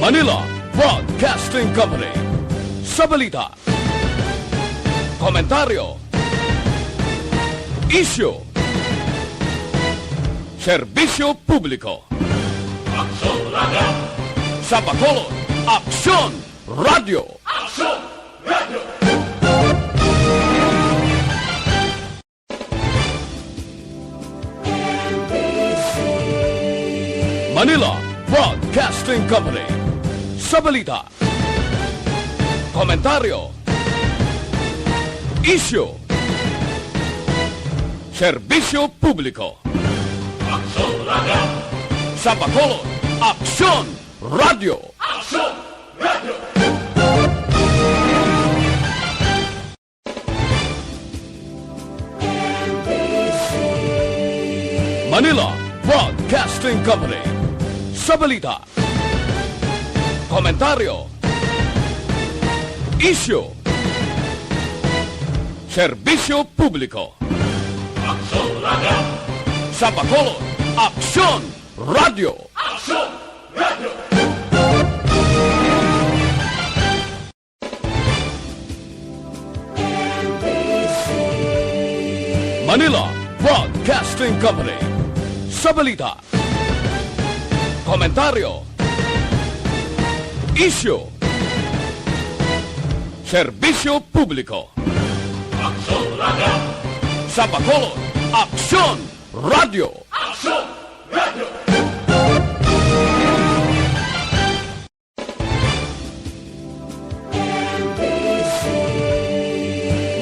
Manila Broadcasting Company. Sa balita, komentaryo, isyu, serbisyo publiko. Aksyon Radio. Sa Bacolod, Aksyon Radio. Aksyon Radio. Manila Broadcasting Company. Sa balita, komentaryo, isyu, serbisyo publiko. Aksyon Radio. Sa Bacolod, Aksyon Radio. Aksyon Radio. Manila Broadcasting Company. Sa balita, komentaryo, isyu, serbisyo publiko. Aksyon Radio. Sa Bacolod, Aksyon Radio. Aksyon Radio. Manila Broadcasting Company. Sa balita, komentaryo, isyu, serbisyo publiko. Aksyon Radio. Sa Bacolod, Aksyon Radio. Aksyon Radio.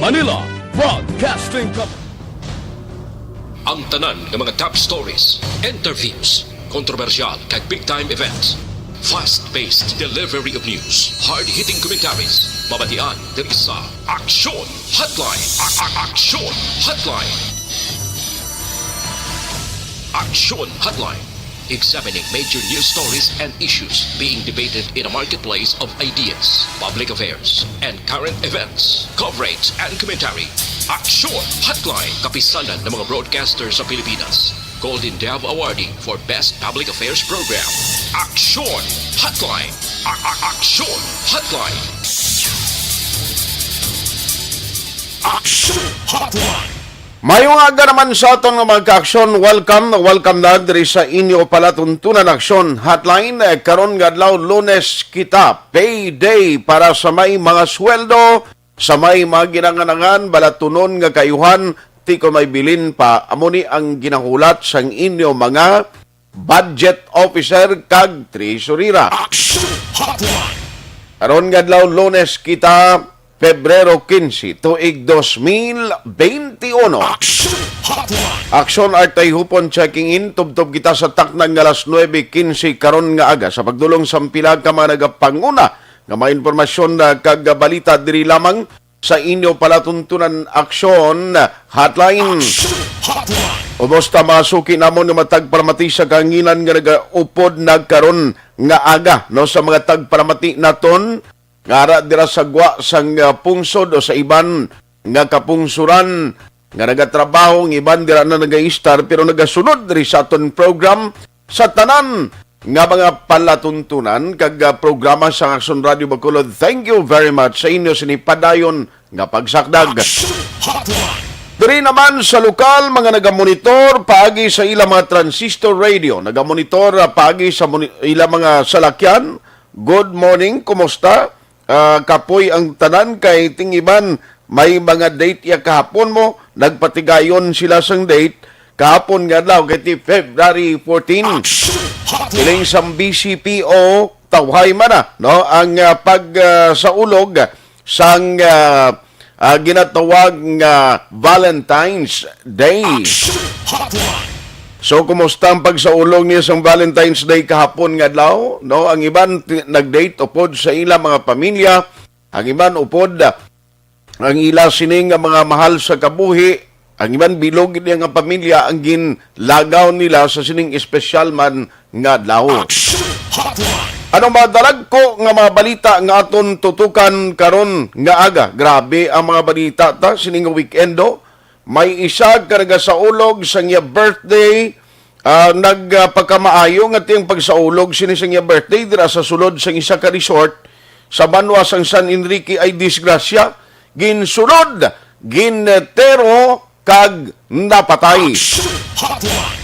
Manila Broadcasting Company. Ang tanan ng mga top stories, interviews, kontrobersyal kag big-time events, fast-paced delivery of news, hard-hitting commentaries, mabatian diri sa Aksyon Hotline. Aksyon Hotline. Aksyon Hotline. Examining major news stories and issues being debated in a marketplace of ideas, public affairs, and current events. Coverage and commentary. Aksyon Hotline. Kapisanan ng mga broadcasters sa Pilipinas. Golden Dove Awardee for Best Public Affairs Program. Aksyon Hotline. Aksyon Hotline. Aksyon Hotline. Mayong aga naman sa aton mga ka-aksyon. Welcome na diri sa inyo palatuntunan Aksyon Hotline. Karon nga adlaw Lunes kita, payday para sa may mga sweldo, sa may mga ginanganangan, balatunon nga kayuhan, ti ko may bilin pa. Amo ni ang ginahulat sang inyo mga budget officer kag treasurera. Aksyon Hotline. Karon nga adlaw Lunes kita, Pebrero 15, tuig 2021. Aksyon Hotline. Aksyon at Tayhopon checking in. Tubtob kita sa taknang alas 9:15 karon nga aga sa pagdulong sa pila ka mga nagapanguna nga mga impormasyon na kagabalita diri lamang sa inyo palatuntunan Aksyon Hotline. Aksyon Hotline. Ubos ta masuki namon nga matagparamati sa kanginan nga nagaupod nagkaron nga aga no sa mga tagparamati naton ngara dira sa gwa sang pungsod o sa iban nga kapungsuran nga nagatrabaho ng iban dira na nagaistar pero nagasunod diri sa aton program sa tanan nga mga palatuntunan kag programa sa Aksyon Radio Bacolod. Thank you very much sa inyo sinipadayon nga pagsakdag. Diri naman sa lokal mga nagamonitor paagi sa ilang mga transistor radio, nagamonitor paagi sa ilang mga salakyan. Good morning, kumusta? Kapoy ang tanan kay tingiban may mga date ya kahapon mo nagpatigayon sila sang date kahapon nga daw kay February 14 iling sang BCPO tawhay man no ang pagsaulog sang ginatawag nga Valentine's Day. So, kumusta ang pagsaulong niya sa Valentine's Day kahapon nga daw? No? Ang iban nag-date upod sa ilang mga pamilya. Ang iban upod ang ila sining mga mahal sa kabuhi. Ang iban bilog niya nga pamilya ang ginlagaw nila sa sining espesyal man nga daw. Ano madalag ko nga mga balita nga aton tutukan karon nga aga? Grabe ang mga balita ta sining weekend do. May isa karga sa ulog sa iya birthday, nagpagkamaayo nga tiyang pagsaulog sini sa iya birthday dira sa sulod sa isa ka resort sa banwa sang San Enrique ay disgrasya, ginsulod, ginetero kag napatay.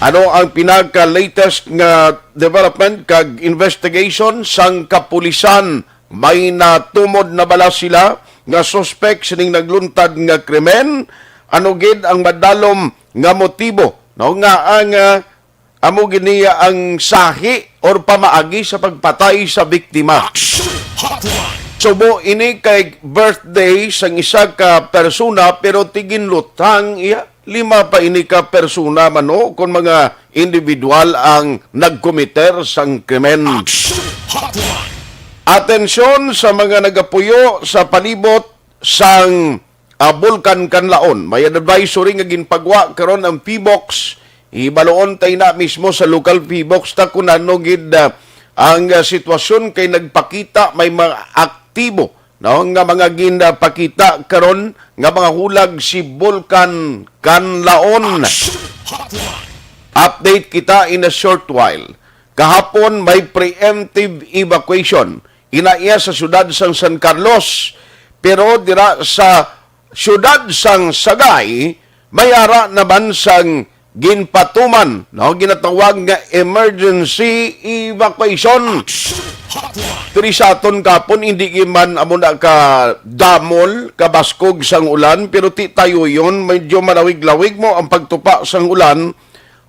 Ano ang pinaka-latest nga development kag investigation sang kapulisan? May natumod na bala sila nga suspect sining nagluntad nga krimen? Ano gid ang madalom nga motibo? No nga ang amo giniya ang sahi or pamaagi sa pagpatay sa biktima. Subo ini kay birthday sang isa ka persona pero tigin lutang iya 5 pa ini ka persona mano kung mga individual ang nagkomiter sang krimen. Atensyon sa mga nagapuyo sa palibot sang Bulkan Kanlaon. May advisory nga ginpagwa karon ang P-Box. Ibaloon tay na mismo sa local P-Box ta kung ano gid ang sitwasyon kay nagpakita may mga aktibo no nga mga ginapakita karon nga mga hulag si Bulkan Kanlaon. Update kita in a short while. Kahapon may preemptive evacuation inaiya sa syudad sang San Carlos, pero dira sa syudad sang Sagay mayara naman sang ginpatuman no ginatawag nga emergency evacuation. Trisaton kapon hindi man amo na ka damol kabaskog sang ulan pero ti tayo yon medyo malawig-lawig mo ang pagtupa sang ulan.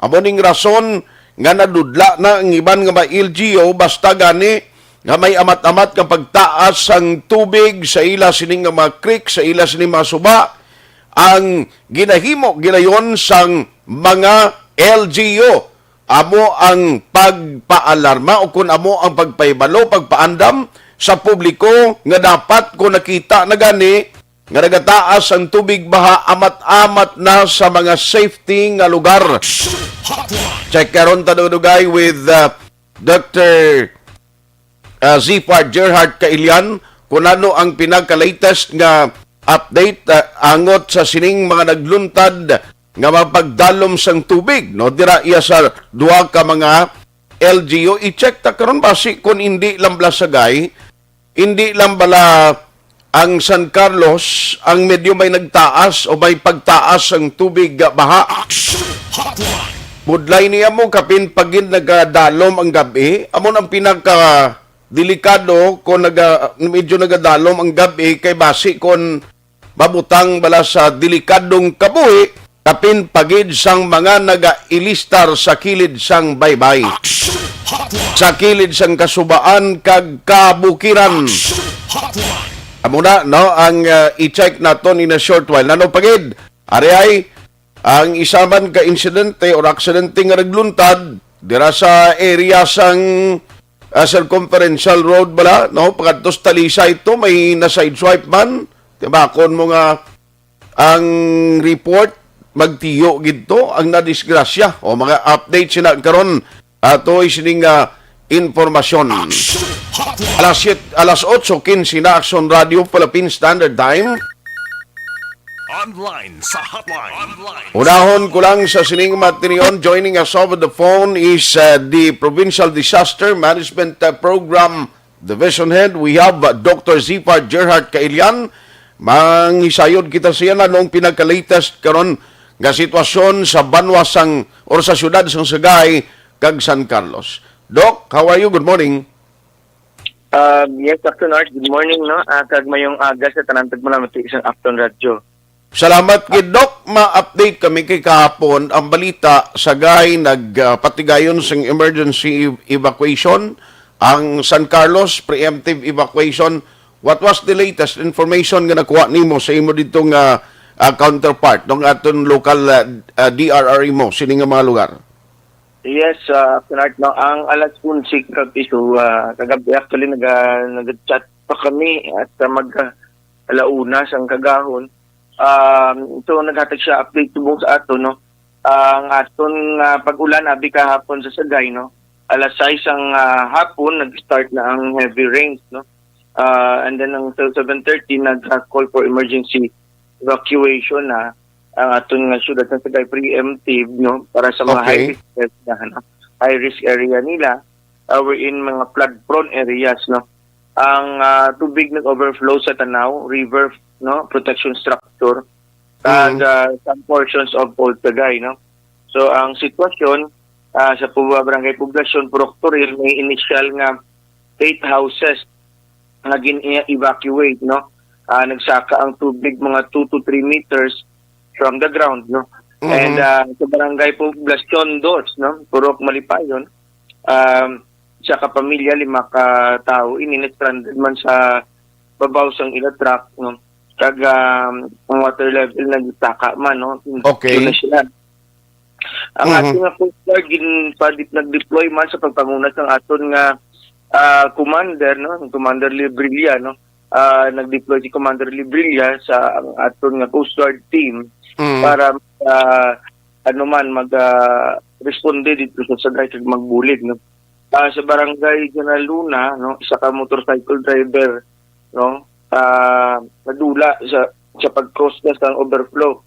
Amo ning rason nga nadudla na ang iban nga may LGU basta gani nga may amat-amat ka pagtaas sang tubig sa ila sining nga mga creek, sa ila sining mga suba. Ang ginahimo ginayon sang mga LGU amo ang pagpaalarma o kung amo ang pagpaibalo, pagpaandam sa publiko nga dapat kung nakita na gani nga nagataas ang tubig baha amat-amat na sa mga safety nga lugar. Check karon tanong-dugay with Dr. Zipar Gerhard Kailian kung ano ang pinaka-latest nga update angot sa sining mga nagluntad nga mapagdalom sang tubig no dira iya sa duha ka mga LGU. I-check ta karon basi kung hindi lang bala Sagay, hindi lang bala ang San Carlos ang medyo may nagtaas o may pagtaas ang tubig baha. Budlay niya mo kapin pagin nagadalom ang gabi, amon ang pinaka delikado kung medyo nagadalom ang gabi kay basi kung mabutang bala sa delikadong kabuhi kapin pagid sang mga nagailistar sa kilid sang baybay, sa kilid sang kasubaan kag kabukiran. Amo na no ang i-check naton in a short while. Nano pagid ari ay ang isaman ka insidente or aksidente nga nagluntad dira sa area sang circumferential road bala no pagadtos Talisay ito may na sideswipe man tibakon mo nga ang report magtiyo gidto ang nadisgrasya o mga update sina karon atoy sining informasyon. Alas 8:15 na Aksyon Radio Philippine Standard Time. Online sa Hotline. Unahon ko lang sa sining materiyon. Joining us over the phone is the Provincial Disaster Management Program Division Head. We have Dr. Zipar Gerhard Kailian. Mangisayod kita siya na noong pinagka-latest karon nga sitwasyon sa banwa sang or sa syudad sang Sagay kag San Carlos. Doc, how are you? Good morning. Yes, Dr. Nars, good morning, no? Kag mayong aga sa tanantag mo naman sa isang Aksyon Radio. Salamat kay Doc. Ma-update kami kay kahapon ang balita Sagay nagpatigayon sang emergency evacuation, ang San Carlos preemptive evacuation. What was the latest information nga nakuha nimo sa imo ditong counterpart ng aton local DRR mo sining nga mga lugar? Yes, Nars, no? Ang alas 11 kapiso, kagabi actually nag-chat pa kami at mag-alauna sang kagahon. So naghatag siya update tubong sa ato, no? Ang aton pag-ulan abi kahapon sa Sagay, no? alas 6 ang hapon, nag-start na ang heavy rains, no? And then until 7:30, nag-call for emergency evacuation na ang aton nga syudad sa Sagay preemptive, no? Para sa mga Okay. high-risk area nila, we're in mga flood-prone areas, no? Ang tubig nag-overflow sa Tanaw River, no? Protection structure, and some portions of Old Sagay, no? So, ang sitwasyon sa barangay poblasyon, Proctoril, may initial nga 8 houses na gin-evacuate, no? Nagsaka ang tubig mga 2 to 3 meters from the ground, no? And sa barangay poblasyon 2, no? Purok Malipayon, sa kapamilya, 5 ka tao, stranded man sa babaw sang ila truck, no? Kag ang water level nagsaka man, no? Okay. Yun na sila. Ang ating nga Coast Guard nag-deploy man sa pagpangunas ng aton nga commander, no, Commander Librilla, no. Nag-deploy si Commander Librilla sa ang aton nga Coast Guard team para responde dito sa Sagay kag magbulig, no. Sa barangay General Luna, no, isa ka motorcycle driver, no, nadula sa pag-cross na sa overflow.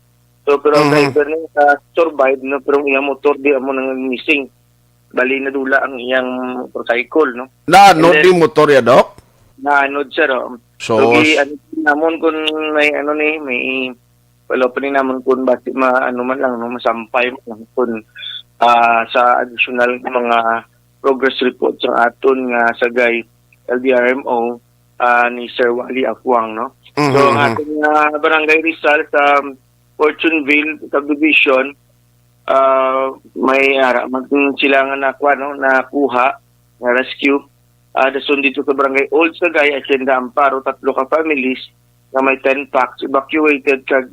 So, pero ang driver niya survive, no? Pero ang iyang motor di amo nang missing. Bali na dula ang iyang motorcycle, no? Naanod di motor ya, Doc? Naanod siya, no? So, namon kung may may wala pa rin namon kung basi man lang, no? Masampay man lang kung sa additional mga progress report sa aton nga Sagay LDRMO ni Sir Wally Afwang, no? So, ang ating barangay Rizal sa Fortuneville subdivision, may sila nga nakuha, na rescue. Dasun dito sa barangay Old Sagay, Hacienda Amparo, 3 ka families na may 10 packs evacuated kag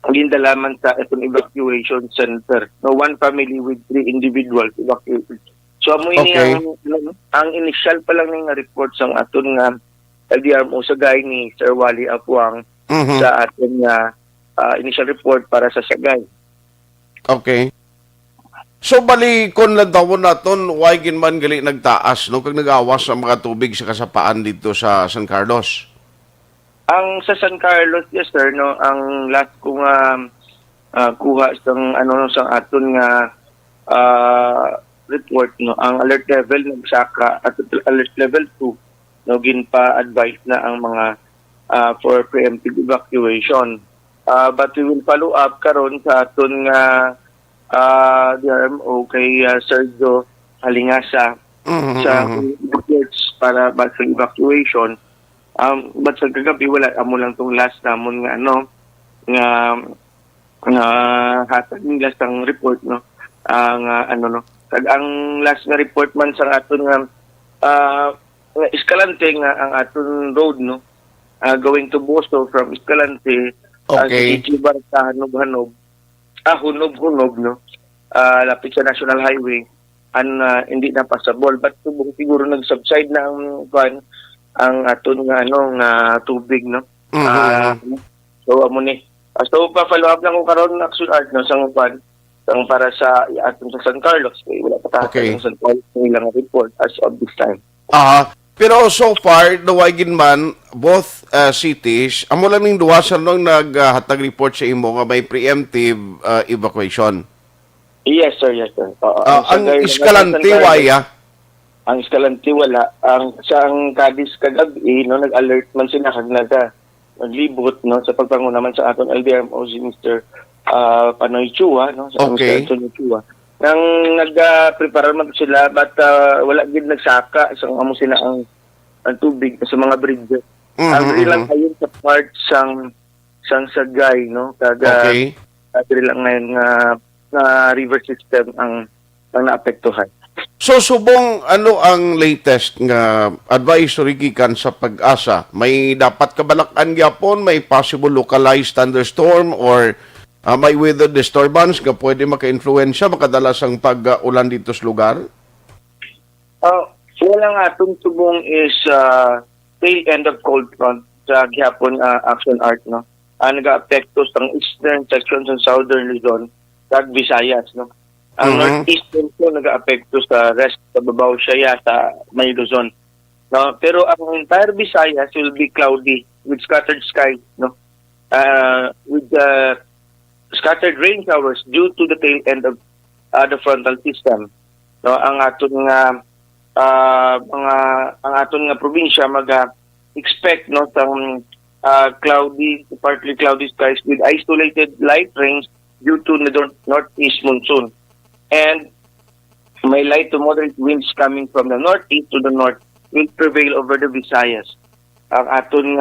gindalaman sa itong evacuation center. No, 1 family with 3 individuals evacuated. So amo ini ang initial pa lang nga report sang aton nga LDRMO Sagay ni Sir Wally Afwang sa ating initial report para sa Sagay. Okay. So bali kon lang tawon naton why man gali nagtaas no kag nagawas ang mga tubig sa kasapaan dito sa San Carlos. Ang sa San Carlos, yes sir, no, ang last ko nga kuha sang sang aton nga report, no, ang alert level nagsaka at alert level 2, no, ginpa-advise na ang mga for preemptive evacuation. But we will follow up karon sa aton nga DRMO kay Sergio Halingasa sa reports para sa evacuation. But sa kagabi wala amo lang tong last namon nga nga hatag ng last ang report, no, ang ang last nga report man sa aton nga Escalante nga ang aton road, no, going to Boso from Escalante, Ichibar sa Hanog-Hanog, Hunog-Hunog, no, lapit sa National Highway, hindi na passable. But siguro nag-subside na ang aton nga tubig, no. So amo ni. So pa-follow up lang ko karon Aksyon Art, no, sang para sa aton sa San Carlos. Wala pa tayo sa San Carlos ng ilang report as of this time. Pero so far, nawagin man, both cities, amo lang ning duha sa nang naghatag report sa imo nga may preemptive evacuation. Yes, sir. Yes, sir. Ang Escalante, waya? Ang Escalante, wala. Sa Cadiz kagabi, no, nag-alert man sila kag naglibot, no, sa pagpangu naman sa aton LDRMO si Mr. Panoy Chua, no, sa Mr. Antonio Chua. Nang nag-prepare man sila, but wala gid nagsaka sa amo sila ang tubig sa mga bridges. Ang lang ayon sa part sang Sagay, no, kada lang ngayon nga river system ang naapektuhan. So subong ano ang latest nga advisory gikan sa Pag-asa? May dapat kabalakan gyapon, may possible localized thunderstorm or may weather disturbance nga pwede maka-influensya, makadalas ang pag-ulan dito sa lugar? Wala nga itong subong is tail end of cold front sa gihapon Aksyon Art, no. Nag-apekto sa eastern section sa southern Luzon, kag Visayas, no. Ang northeast po nag-aapekto sa rest sa Babaw Siya sa may Luzon. No, pero ang entire Visayas will be cloudy with scattered skies, no. With scattered rain showers due to the tail end of the frontal system. No, ang aton nga ang aton nga probinsya expect no sang cloudy, partly cloudy skies with isolated light rains due to the northeast monsoon. And may light to moderate winds coming from the northeast to the north will prevail over the Visayas. Ang aton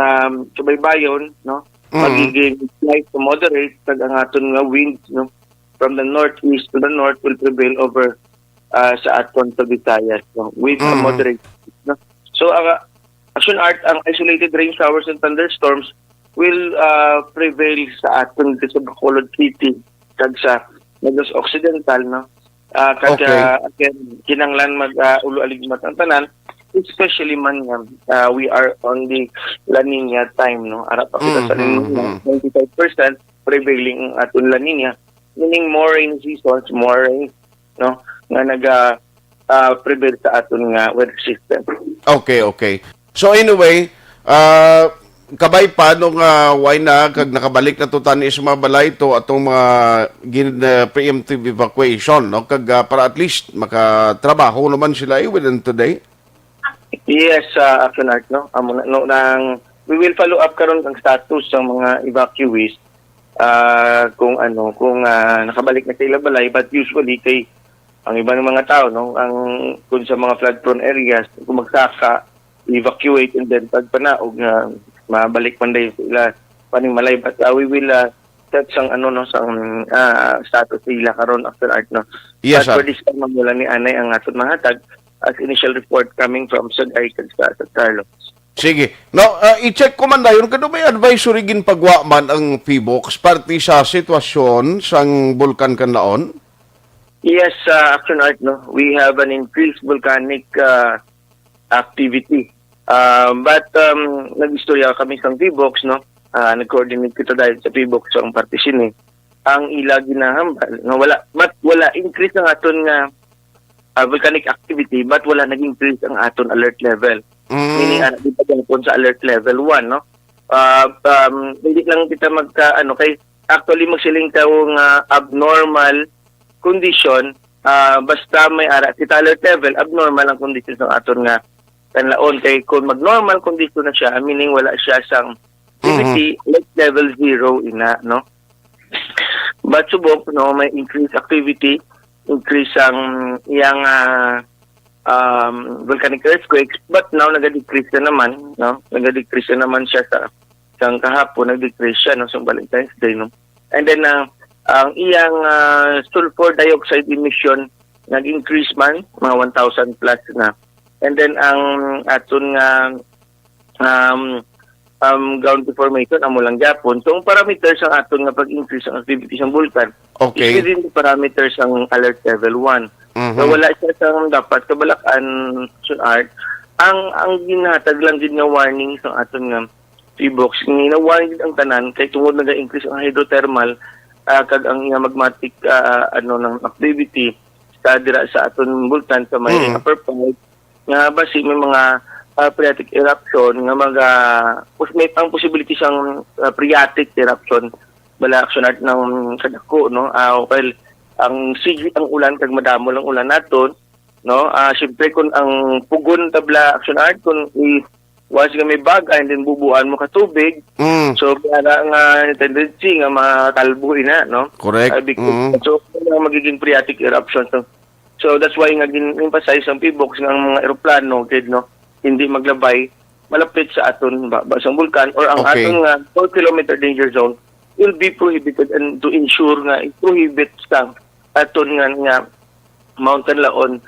subaybayon, no, magiging light to moderate kag ang aton nga winds, no, from the northeast to the north will prevail over sa aton sa Visayas, no, with a moderate, no. So Aksyon Art, ang isolated rain showers and thunderstorms will prevail sa aton sa Bacolod City kag sa Negros Occidental, no. Kinanglan mag-ulo-aligmat ang tanan, especially man we are on the La Nina time, no. Ara pa kita sa 95% prevailing aton La Nina, meaning more rain seasons, more rain, no, nga prevail sa aton nga weather system. Okay. So anyway, kabay pa nung why na kag nakabalik na to tani sa mga balay to atong mga preemptive evacuation, no, kag para at least makatrabaho naman sila within today. Yes, Aksyon Art, no. We will follow up karon ang status ng mga evacuees kung nakabalik na sila balay, but usually kay ang iba ng mga tao, no, kung sa mga flood prone areas kung magsaka evacuate and then pagpanaog mabalik man day sila panimalay, but we will set sang status sila karon after Art, no. Yes, but for this time mula ni Anay ang aton mahatag as initial report coming from Sagay kag sa Carlos. Sige. No, i-check ko man dayon kado may advisory gin pagwa man ang PBOX parte sa sitwasyon sang bulkan kanlaon. Yes, Aksyon Art, no. We have an increased volcanic activity. But nag-istorya kami sa PBOX, no. Nag-coordinate kita dahil sa PBOX ang partition ang ila ginahambal, no, wala increase ang aton nga volcanic activity, but wala nag-increase ang aton alert level. Meaning di pa gapon sa alert level 1, no. Hindi lang kita kay actually magsiling tawo nga abnormal condition, basta may ara kita alert level, abnormal ang condition ng aton nga kanlaon. Kay kung mag-normal condition na siya, meaning wala siya sang activity, alert level 0 ina, no. But subok, no, may increased activity, increase ang iyang volcanic earthquakes, but now nag-decrease na naman, no. Nag-decrease na naman siya sa kahapon, nag-decrease siya, no, sa Valentine's Day, no. And then ang iyang sulfur dioxide emission nag-increase man mga 1,000 plus na. And then ang aton nga ground deformation amo lang gyapon. So ang parameters ang aton nga pag-increase ang activity ng vulkan is within the parameters ang alert level 1. So wala siya sang dapat kabalakan Art. Ang ginhatag lang din nga warning sa aton nga PBOX, gina-warning ang tanan kay tungod nag-increase ang hydrothermal kag ang magmatic ng activity sa dira sa aton bulkan sa may upper part nga basi may mga phreatic eruption nga may ang possibility sang phreatic eruption bala Aksyon Art ng kadako, no. Well, ang sigit ang ulan kag madamo lang ulan naton, no. Syempre kun ang pugon tabla Aksyon Art kun was nga may baga and then bubuan mo ka tubig, so para nga tendency nga matalbo ina, no. Correct. So magiging phreatic eruption. So that's why nga gin-emphasize ang PBOX nga ang mga eroplano no, hindi maglabay malapit sa aton basang bulkan or ang aton nga 4 kilometer danger zone will be prohibited, and to ensure nga i-prohibit sa aton nga mountain laon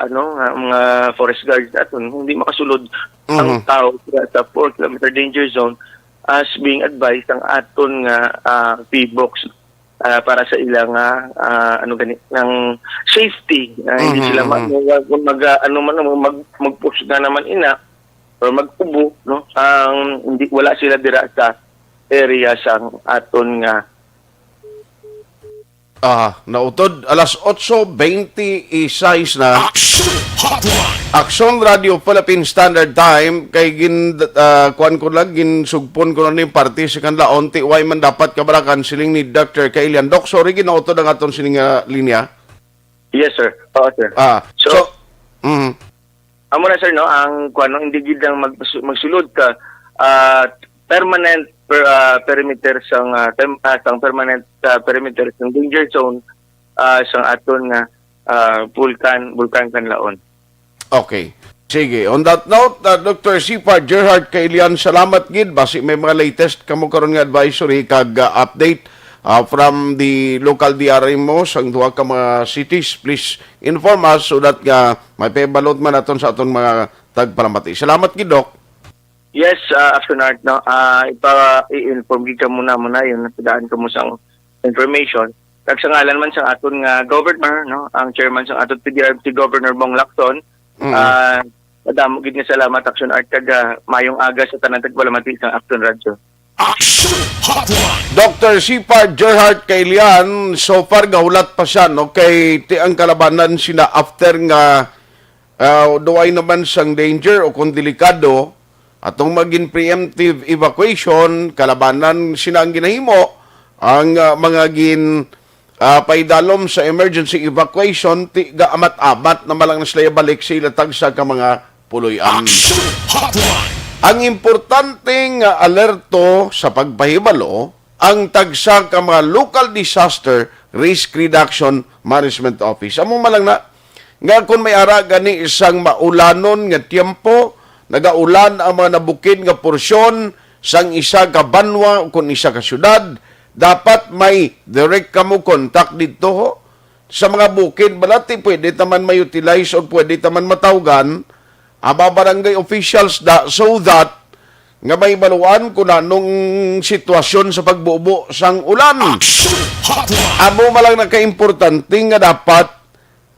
mga forest guards aton hindi makasulod ang tao sa 4 kilometer danger zone as being advised ang aton nga PBOX para sa ilang ng safety, hindi sila mag-push na naman ina or mag-ubo, no, hindi wala sila dira sa area sang aton nga Nautod alas 8:26 na. Aksyon Hotline. Aksyon Radio Philippine Standard Time kay kuan ko lang ginsugpon ko na ni party sa kanla onti way man dapat kabarakan siling ni Dr. Kailian. Doc, sorry ginautod ang aton sining linya. Yes, sir. Oo, sir. Amo na, sir, no, ang kuano hindi gid ang magsulod ka permanent perimeter sang permanent perimeter sang danger zone sang aton nga vulkan kanlaon. Okay. Sige. On that note, Dr. Sipa Gerhard Kailian, salamat gid basi may mga latest kamo karon nga advisory kag update from the local DRMO sang duha ka mga cities. Please inform us so that may pabalot man aton sa aton mga tagpalamati. Salamat gid, Doc. Yes, Aksyon Art, no, i-inform gid ka muna yun, napadaan ka mo sang information. Kag sa ngalan man sang aton nga governor, no, ang chairman sang aton PDRMC Governor Bong Lacson, madamo gid nga salamat, Aksyon Art, kag mayong aga sa tanan tagpalamati sang Aksyon Radio. Aksyon Hotline. Dr. Sipa Gerhard Kailian, so far gahulat pa siya, no, kay ang kalabanan sina after nga duay naman sang danger o kung delikado atong maging preemptive evacuation, kalabanan sina ang ginahimo ang mga paidalom sa emergency evacuation tiga amat-amat na malang na sila balik sila tagsa ka mga puloy-an. Aksyon Hotline. Ang importanteng alerto sa pagpahibalo ang tagsa ka mga Local Disaster Risk Reduction Management Office. Amo malang na nga kung may ara gani isang maulanon nga tiempo, nagaulan ang mga nabukid nga porsyon sang isa ka banwa o kung isa ka syudad, dapat may direct kamo contact dito ho. Sa mga bukid, balati pwede taman ma-utilize o pwede taman matawgan barangay officials so that nga may baluan kung anong sitwasyon sa pagbubo sang ulan. Amo malang naka-importante nga dapat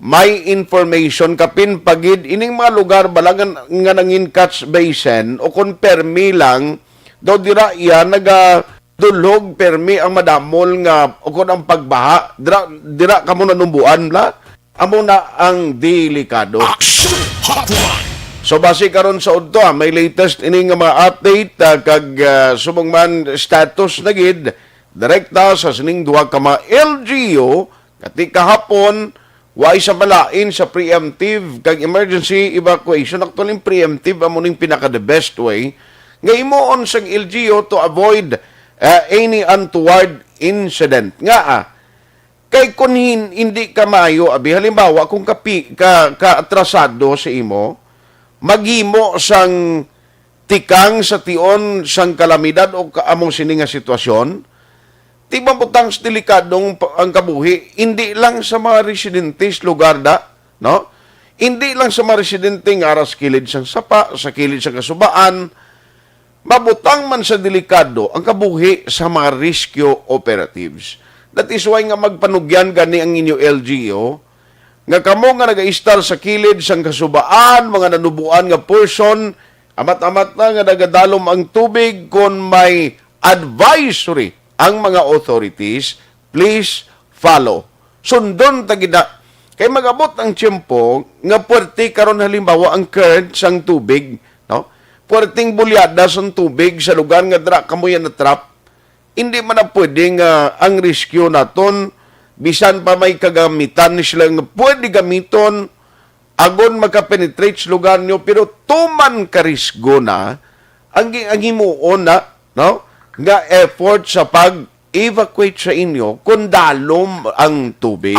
may information kapin pagid ining mga lugar balangan nga nangin catch basin o kung permi lang daw dira iya dulhog permi ang madamol nga o kung ang pagbaha dira kamo nanumbuan la amo na ang delikado. So base karon sa udto may latest ining mga update kag subong man status na gid direkta sa sining duha ka mga LGU kati kahapon way sa malain sa preemptive kag emergency evacuation. Actually preemptive amo ning pinaka the best way nga himuon sang LGU to avoid any untoward incident nga kay kun hindi ka maayo abi halimbawa kung ka-atrasado sa imo maghimo sang tikang sa tion sang kalamidad o among sini nga sitwasyon, tibang butang delikadong ang kabuhi, hindi lang sa mga residentes lugar no? Hindi lang sa mga residente nga aras kilid sang sapa, sa kilid sang kasubaan, mabutang man sa delikado ang kabuhi sa mga rescue operatives. That is why nga magpanugyan gani ang inyo LGO, nga kamo nga nag-istar sa kilid sang kasubaan, mga nanubuan nga person, amat-amat na nga nagadalom ang tubig kung may advisory ang mga authorities, please follow. Sundon tagida. Kay magabot ang tiyempo nga puwerte karon halimbawa ang current sang tubig, no? Puwerteng bulyada sang tubig sa lugar nga dra kamoyan na trap. Hindi man na pwede nga ang rescue naton bisan pa may kagamitan sila nga pwede gamiton agon makapenetrate sa lugar nyo pero tuman karisgo na ang himuon na no nga effort sa pag-evacuate sa inyo kung dalom ang tubig.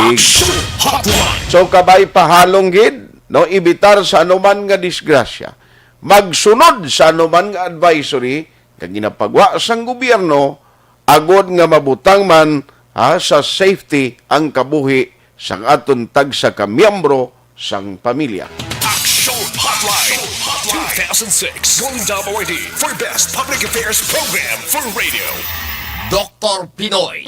So kabay pahalong gid no ibitar sa anuman nga disgrasya, magsunod sa anuman nga advisory kag ginapagwa sang gobyerno agod nga mabutang man sa safety ang kabuhi sang aton tagsa ka miyembro sang pamilya. Aksyon Hotline 2006 Golden Dome Awardee for Best Public Affairs Program for Radio. Dr. Pinoy.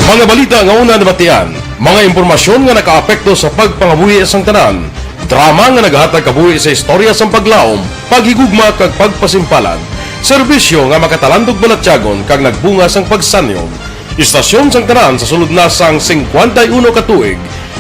Mga balita nga una nabatian, mga impormasyon nga nakaapekto sa pagpangabuhi sang tanan. Drama nga naghatag kabuhi sa istorya sa paglaom, paghigugma kag pagpasimpalan. Serbisyo nga makatalandog balatyagon kag nagbunga sang pagsanyon. Istasyon sang tanan sa sulod na sang 51 ka tuig.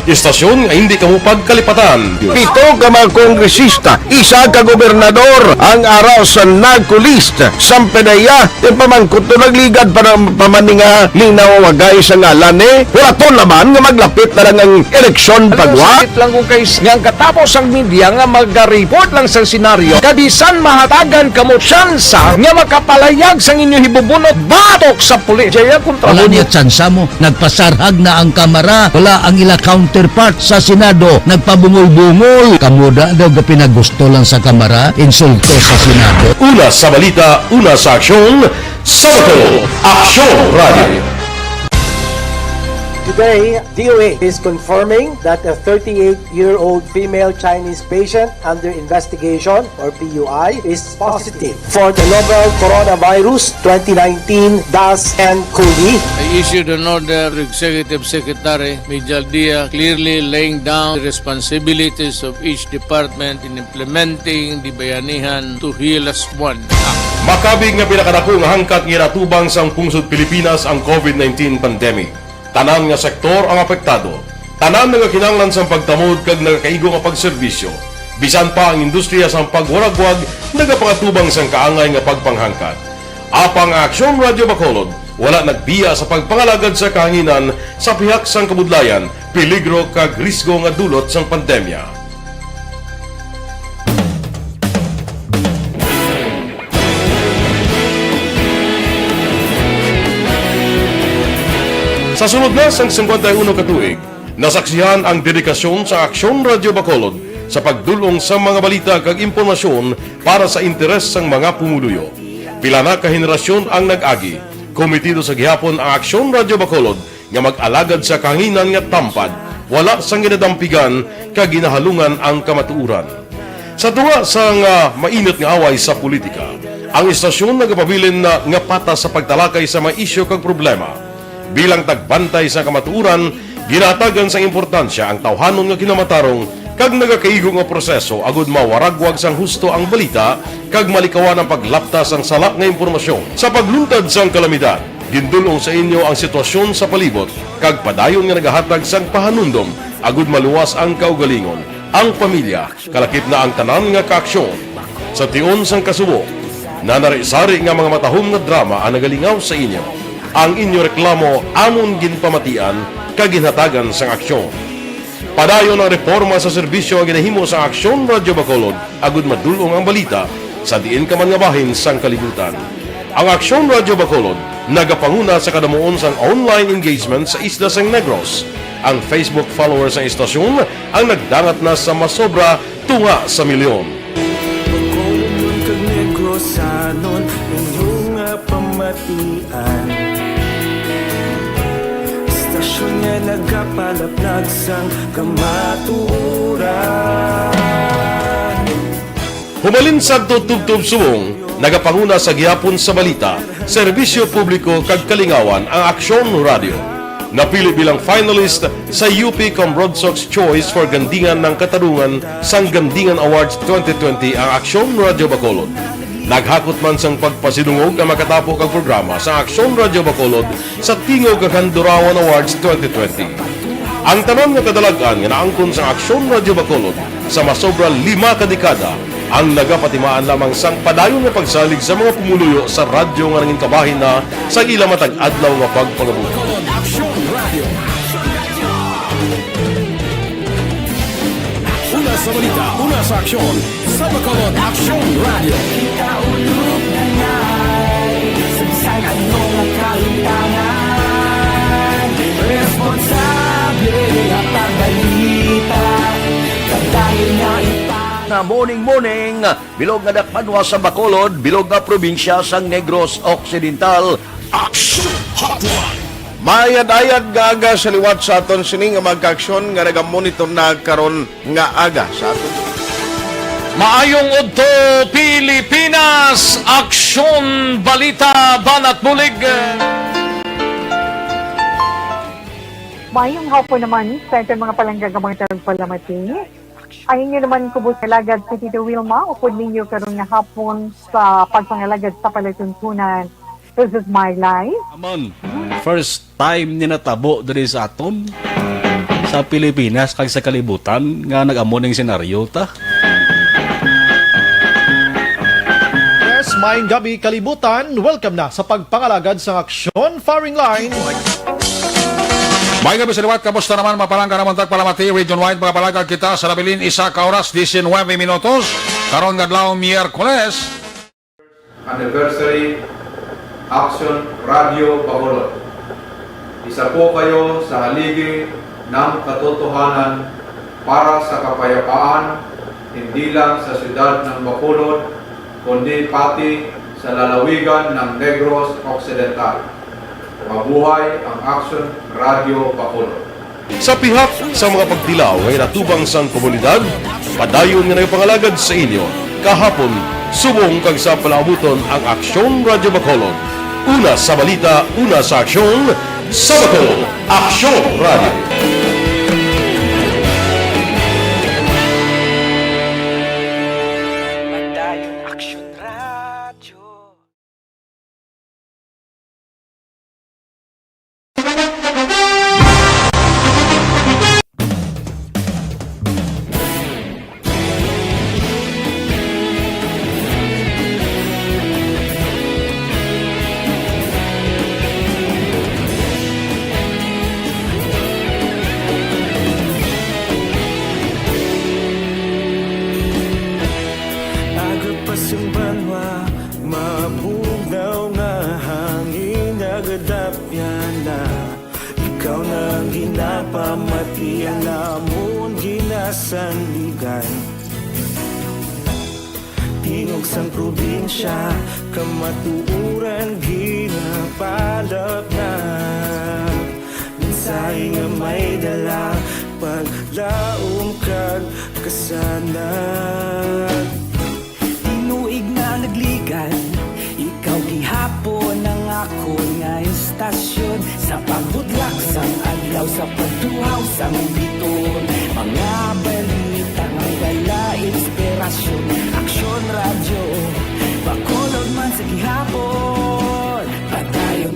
Istasyon nga hindi kamupag kalipatan. 7 ka mga kongresista, 1 ka gobernador ang araw sa nagkulist sampedaya di pamangkot to nagligad para pamaninga linaw wagay sa ngalan wala to naman nga maglapit na lang ang eleksyon pagwa. Sakit lang kung kayo nga katapos ang media nga mag-report lang sa senaryo kabisan mahatagan kamo tsansa nga makapalayag sang inyo hibubunot batok sa pulis. Jaya kontra Wala niya tsansa mo. Nagpasarhag na ang kamera. Wala ang ila counterpart sa Senado. Nagpabungol-bungol. Kamuda daw ga pinagusto lang sa kamera. Insulto sa Senado. Una sa balita, una sa aksyon, Sabado, Aksyon Radio. Today, DOA is confirming that a 38-year-old female Chinese patient under investigation, or PUI, is positive for the novel coronavirus 2019-nCoV. I issued an order to Executive Secretary Major Dia clearly laying down the responsibilities of each department in implementing the Bayanihan to Heal as One Act. Makabig nga pinakadako nga hangkat nga natubang sang pungsod Pilipinas ang COVID-19 pandemic. Tanan nga sektor ang apektado. Tanan nga kinahanglan sang pagtamod kag nagakaigo nga pagserbisyo. Bisan pa ang industriya sang pagwaragwag nagapangatubang sang kaangay nga pagpanghangkat. Apang Aksyon Radio Bacolod wala nagbiya sa pagpangalagad sa kahanginan sa pihak sang kabudlayan, peligro kag risgo nga dulot sang pandemya. Sa sunod na sang 51 ka tuig, nasaksihan ang dedikasyon sa Aksyon Radio Bacolod sa pagdulong sa mga balita kag impormasyon para sa interes sang mga pumuluyo. Pila na ka henerasyon ang nag-agi, komitido sa gihapon ang Aksyon Radio Bacolod nga mag-alagad sa kahanginan nga tampad, wala sang ginadampigan kag ginahalungan ang kamatuuran. Sa tunga sang mainit nga away sa politika, ang istasyon nagapabilin na nga patas sa pagtalakay sa mga isyu kag problema. Bilang tagbantay sa kamatuuran, ginatagan sa importansya ang tawhanon nga kinamatarong kag nagakaigo nga proseso agud mawaragwag sang husto ang balita kag malikawan ang paglaptas ang salak nga impormasyon. Sa pagluntad sang kalamidad, gindulong sa inyo ang sitwasyon sa palibot kag padayon nga nagahatag sang pahanundom agud maluwas ang kaugalingon, ang pamilya, kalakip na ang tanan nga kaaksyon. Sa tion sang kasubo, nanari-sari nga mga matahom nga drama ang nagalingaw sa inyo. Ang inyo reklamo amon ginpamatian kag ginhatagan sang aksyon. Padayon ang reforma sa serbisyo nga ginahimo sa Aksyon Radio Bacolod agud madulong ang balita sa diin ka man nga bahin sang kalibutan. Ang Aksyon Radio Bacolod nagapanguna sa kadamuon sang online engagement sa isla sang Negros. Ang Facebook followers sa istasyon ang nagdangat na sa masobra tunga sa milyon. Bacolod kag Negros anon inyong pamatian. Istasyon nga nagapalaplag sang kamaturan. Humalin sa tutubtub subong, nagapanguna sa gihapon sa balita, serbisyo publiko kag kalingawan ang Aksyon Radio. Napili bilang finalist sa UP Broadsox Choice for Gandingan ng Katarungan sang Gandingan Awards 2020 ang Aksyon Radio Bacolod. Naghakot man sang pagpasidungog ang makatapo kag programa sa Aksyon Radio Bacolod sa Tingog kag Handurawan Awards 2020. Ang tanon nga kadalagan nga naangkon sa Aksyon Radio Bacolod sa masobra 5 ka dekada ang nagapatimaan lamang sang padayon nga pagsalig sa mga pumuluyo sa radyo nga nangin kabahin na sa ila matag adlaw nga pagpangabuhi. Una sa balita, una sa aksyon, sa Bacolod Aksyon Radio. Kaulog na ngay, sagsang anong kalintangan. Responsable at pagbalita, kagdahil na na morning, bilog nga dakpanwa sa Bacolod, bilog nga probinsya sang Negros Occidental. Aksyon Hotline. Mayad-ayad nga aga sa liwat sa aton sini nga magkaaksyon nga nagamonitor na karon nga aga sa aton. Maayong udto Pilipinas, Aksyon Balita Banat Bulig. Mayong hapon naman sa ito mga palanggang mga tagpalamati. Ayun nyo naman kubos kalagad sa Tito Wilma, upod ninyo karon nga hapon sa pagpangalagad sa palatuntunan. This is my life. Amon, first time ni natabo diri sa aton sa Pilipinas kag sa kalibutan nga nag-amon ng senaryo ta. Yes, maayong gabi kalibutan. Welcome na sa pagpangalagad sa Aksyon Firing Line. May gabi sa liwat, kamusta naman mapalangga naman tagpalamati, region-wide mga palagag kita sa Rabilin, isa ka oras, 19 minutos, karon gadlaw Miyerkules. Anniversary Aksyon Radio Bacolod. Isa po kayo sa haligi ng katotohanan para sa kapayapaan, hindi lang sa siyudad ng Bacolod, kundi pati sa lalawigan ng Negros Occidental. Mabuhay ang Aksyon Radio Bacolod. Sa pihak sa mga pagdilaw ay natubang sang komunidad, padayon nga nagpangalagad sa inyo. Kahapon, subong kag sa palaabuton ang Aksyon Radio Bacolod. Una sa balita, una sa aksyon, sa Bacolod, Aksyon Radio.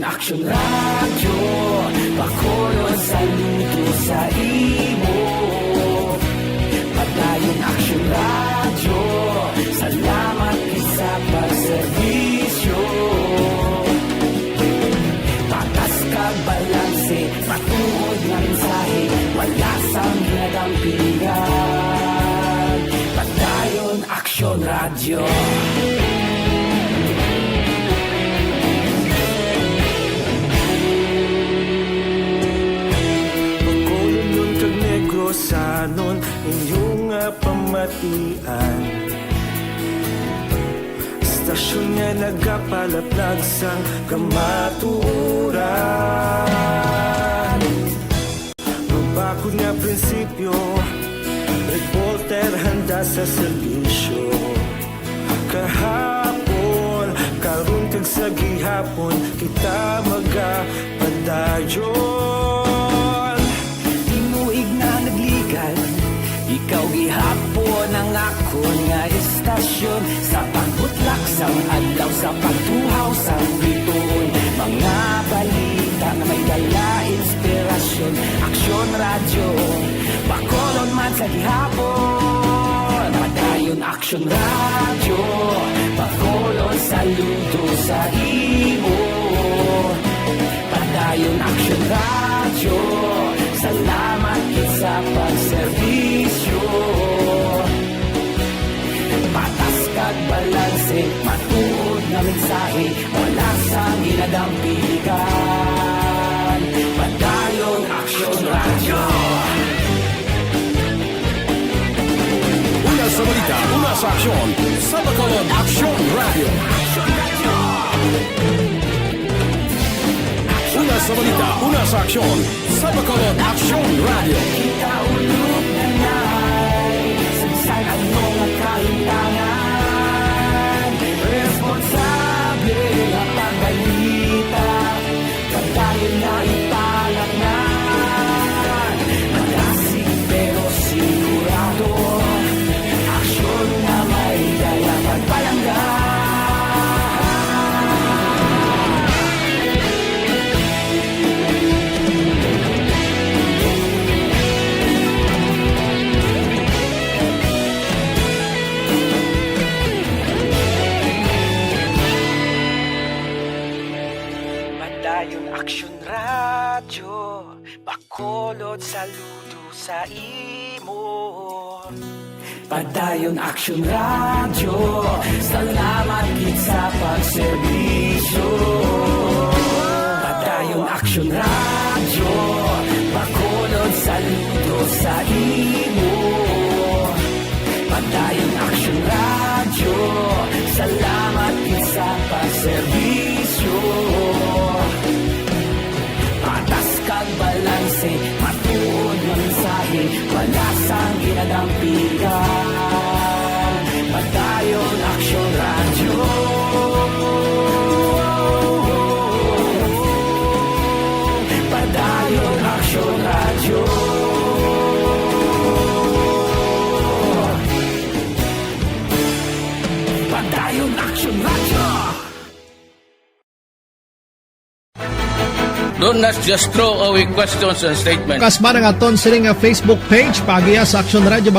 Aksyon Radio Bacolod, saludo sa imo. Padayon Aksyon Radio, salamat sa pagserbisyo. Patas kag balanse, patuod nga mensahe, wala sang ginagampingan. Padayon Aksyon Radio. Sanon inyong pamatian, istasyon nga nagapalaplag sang kamaturan. Magbakod nga prinsipyo, reporter handa sa serbisyo. Kahapon, karon kag sa gihapon, kita magapadayon. Ikaw gihapon ang akon nga istasyon, sa pagbutlak sang adlaw, sa pagtuhaw sang bituon. Mga balita na may dala inspirasyon, Aksyon Radio Bacolod man sa gihapon. Padayon Aksyon Radio Bacolod, saludo sa imo. Padayon Aksyon Radio, salamat sa pagserbisyo. Patas kag balanse, matuod na mensahe, wala sang ginadampigan. Padayon Aksyon Radio. Una sa balita, una sa aksyon, sa Bacolod, Aksyon Radio. Una sa balita, una sa aksyon, sa Bacolod, Aksyon Radio. Kita ulog na na'y sagsay ang mga kaintangan. Responsable ang pagbalita, pagdayon na ipalaknan. Malasig pero sigurado, saludo sa imo. Padayon Aksyon Radio, salamat gid sa pagserbisyo. Padayon Aksyon Radio, Bacolod saludo sa imo. Padayon Aksyon Radio, salamat gid sa pagserbisyo. Patas kag balanse, matuod nga mensahe, wala sang ginadampigan. Padayon Aksyon Radio. Padayon Aksyon Radio. Padayon Aksyon Radio. Don't just throw away questions and statements. Kasma ng aton siling nga Facebook page pagiya sa Aksyon Radio.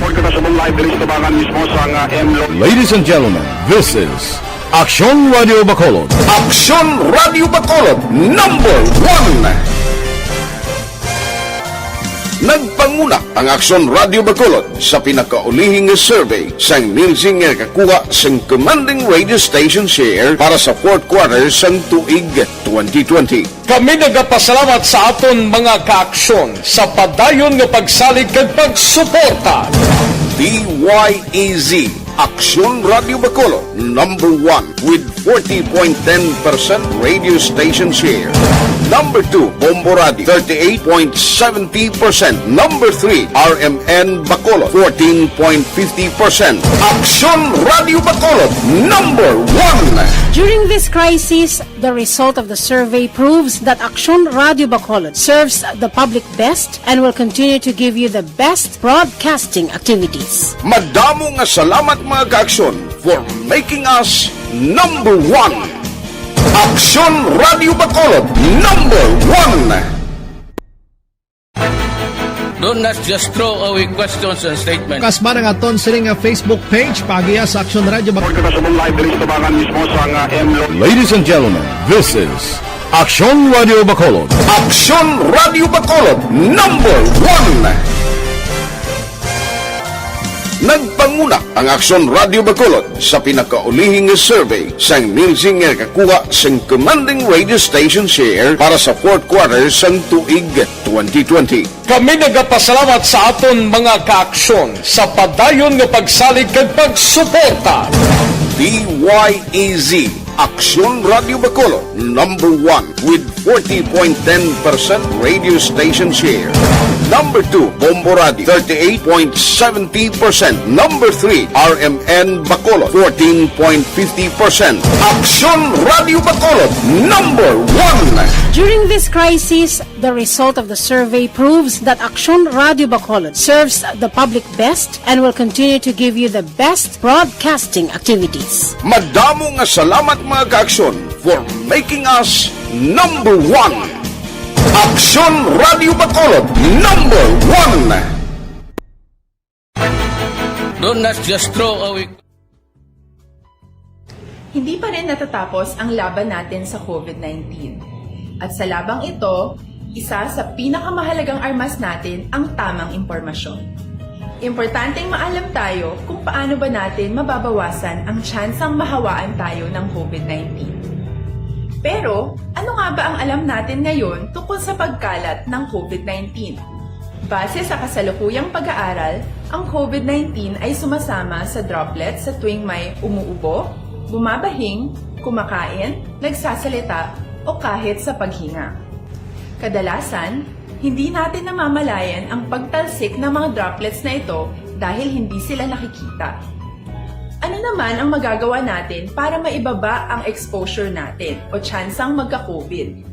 Ladies and gentlemen, this is Aksyon Radio Bacolod. Aksyon Radio Bacolod, number 1. Nagpanguna ang Aksyon Radio Bacolod sa pinakaulihing survey sang Nielsen nga kakuha sang commanding radio station share para sa fourth quarter sang tuig 2020. Kami nagapasalamat sa aton mga kaaksyon sa padayon nga pagsalig kag pagsuporta. DYEZ Aksyon Radio Bacolod, number 1 with 40.10% radio station share. Number 2, Bombo Radio, 38.70%. Number 3, RMN Bacolod, 14.50%. Aksyon Radio Bacolod, number 1. During this crisis, the result of the survey proves that Aksyon Radio Bacolod serves the public best and will continue to give you the best broadcasting activities. Madamo nga salamat mga kaaksyon for making us number 1. Aksyon Radio Bacolod, number 1. Don't just throw away questions and statements. Kasma ng aton siling nga Facebook page pagiya sa Aksyon Radio. Ladies and gentlemen, this is Aksyon Radio Bacolod. Aksyon Radio Bacolod, number 1. Nagpanguna ang Aksyon Radio Bacolod sa pinakaulihing survey sang Nielsen nga kakuha sang commanding radio station share para sa fourth quarter sang tuig 2020. Kami nagapasalamat sa aton mga kaaksyon sa padayon nga pagsalig kag pagsuporta. DYEZ Aksyon Radio Bacolod, number 1 with 40.10% radio station share. Number 2, Bombo Radio, 38.70%. Number 3, RMN Bacolod, 14.50%. Aksyon Radio Bacolod, number 1. During this crisis, the result of the survey proves that Aksyon Radio Bacolod serves the public best and will continue to give you the best broadcasting activities. Madamo nga salamat mga kaaksyon for making us number 1. Aksyon Radio Bacolod, number 1. Don't just throw away. Hindi pa rin natatapos ang laban natin sa COVID-19. At sa labang ito, isa sa pinakamahalagang armas natin ang tamang impormasyon. Importanteng maalam tayo kung paano ba natin mababawasan ang tsansang mahawaan tayo ng COVID-19. Pero, ano nga ba ang alam natin ngayon tungkol sa pagkalat ng COVID-19? Base sa kasalukuyang pag-aaral, ang COVID-19 ay sumasama sa droplets sa tuwing may umuubo, bumabahing, kumakain, nagsasalita, o kahit sa paghinga. Kadalasan, hindi natin namamalayan ang pagtalsik ng mga droplets na ito dahil hindi sila nakikita. Ano naman ang magagawa natin para maibaba ang exposure natin o tsansang magka-COVID?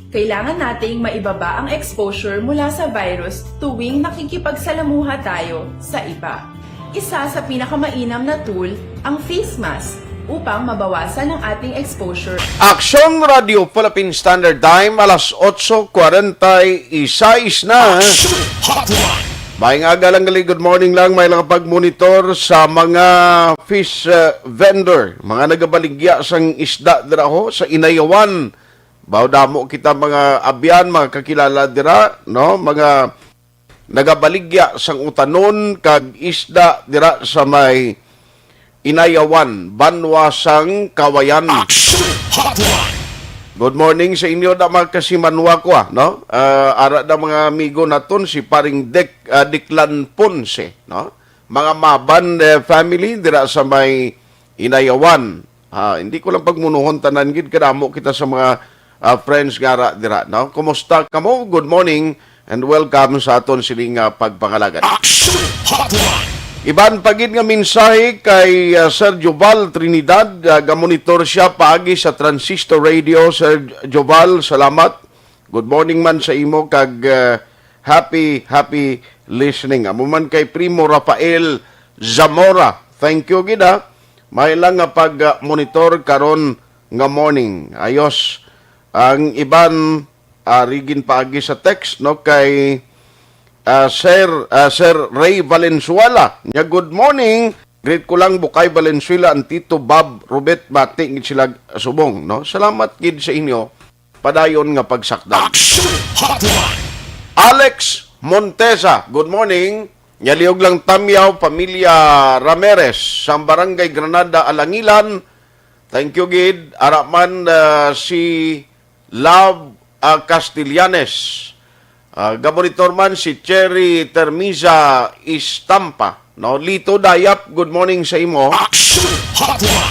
Kailangan nating maibaba ang exposure mula sa virus tuwing nakikipagsalamuha tayo sa iba. Isa sa pinakamainam na tool, ang face mask, upang mabawasan ang ating exposure. Aksyon Radio Philippine Standard Time, alas 8:46 na. May nga galang good morning lang, may lang pag-monitor sa mga fish vendor, mga nagabaligya sang isda dira ho sa Inayawan. Bawdamo kita mga abyan, mga kakilala dira, no? Mga nagabaligya sang utanon kag isda dira sa may Inayawan, Banwa sang Kawayan. Good morning sa inyo da mga kasimanwa ko no? Ara da mga amigo naton si paring Diklan Ponce, no? Mga Maban family dira sa may Inayawan. Hindi ko lang pagmunuhon tanan gid kadamo kita sa mga friends nga dira, no? Kumusta kamo? Good morning and welcome sa aton sining pagpangalagan. Iban pagid nga mensahe kay Sir Joval Trinidad, gamonitor siya paagi sa Transistor Radio. Sir Joval, salamat. Good morning man sa imo kag happy listening. Amo man kay Primo Rafael Zamora. Thank you gid ha. May lang nga pag-monitor karon nga morning. Ayos. Ang iban rigin paagi sa text no kay Sir Ray Valenzuela. Good morning. Greet ko lang Bukay Valenzuela ang Tito Bob Robert Mati ngit sila subong, no? Salamat gid sa inyo. Padayon nga pagsakdan. Alex Montesa. Good morning. Nyaliog lang Tamyaw, pamilya Ramirez sa Barangay Granada, Alangilan. Thank you gid. Araman si Love Castellanes. Gabonitor man si Cherry Termiza Istampa. No, Lito Dayap, good morning sa imo.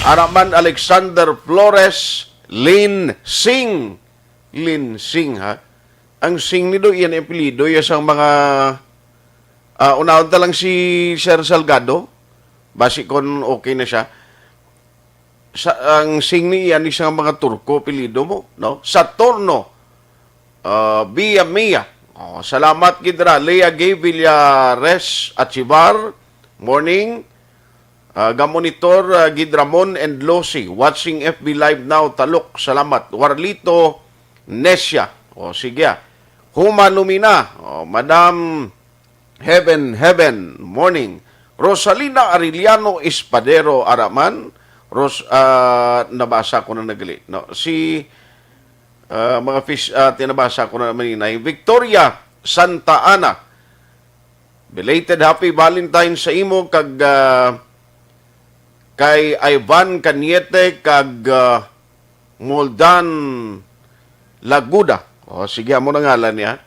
Araman Alexander Flores, Lin Sing. Lin Sing ha. Ang Sing ni do iyan apelyido sang mga unahon ta lang si Sir Salgado. Basi kon okay na siya. Ang Sing ni iyan isang mga Turko apelyido mo, no? Saturno Via Mia. Salamat gidra Lea Gay Villares at Chivar. Morning. Gamonitor Gidramon and Losi. Watching FB Live now. Talok. Salamat. Warlito Nesia. Sige. Huma Lumina. Madam Heaven. Morning. Rosalina Ariliano Espadero Araman. Nabasa ko na nagali. No? Mga fish, tinabasa ko na naman inay. Victoria Santa Ana. Belated Happy Valentine sa imo kag kay Ivan Caniete kag Moldan Laguda. Sige mo na ngalan niya.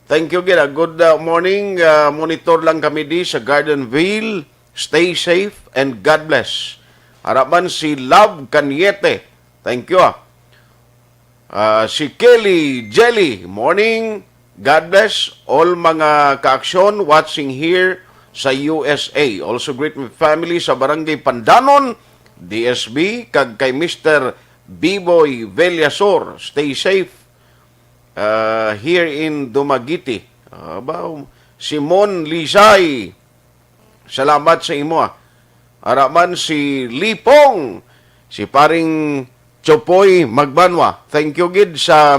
Thank you gina. Good morning. Monitor lang kami di sa Gardenville. Stay safe and God bless. Harapan si Love Caniete. Thank you si Kelly Jelly, morning, God bless all mga ka-aksyon watching here sa USA. Also greet my family sa Barangay Pandanon, DSB, kag kay Mr. B-Boy Velasor. Stay safe here in Dumaguete. Simon Lisay, salamat sa imo. Araman si Lipong, si paring Chopoy Magbanwa. Thank you gid sa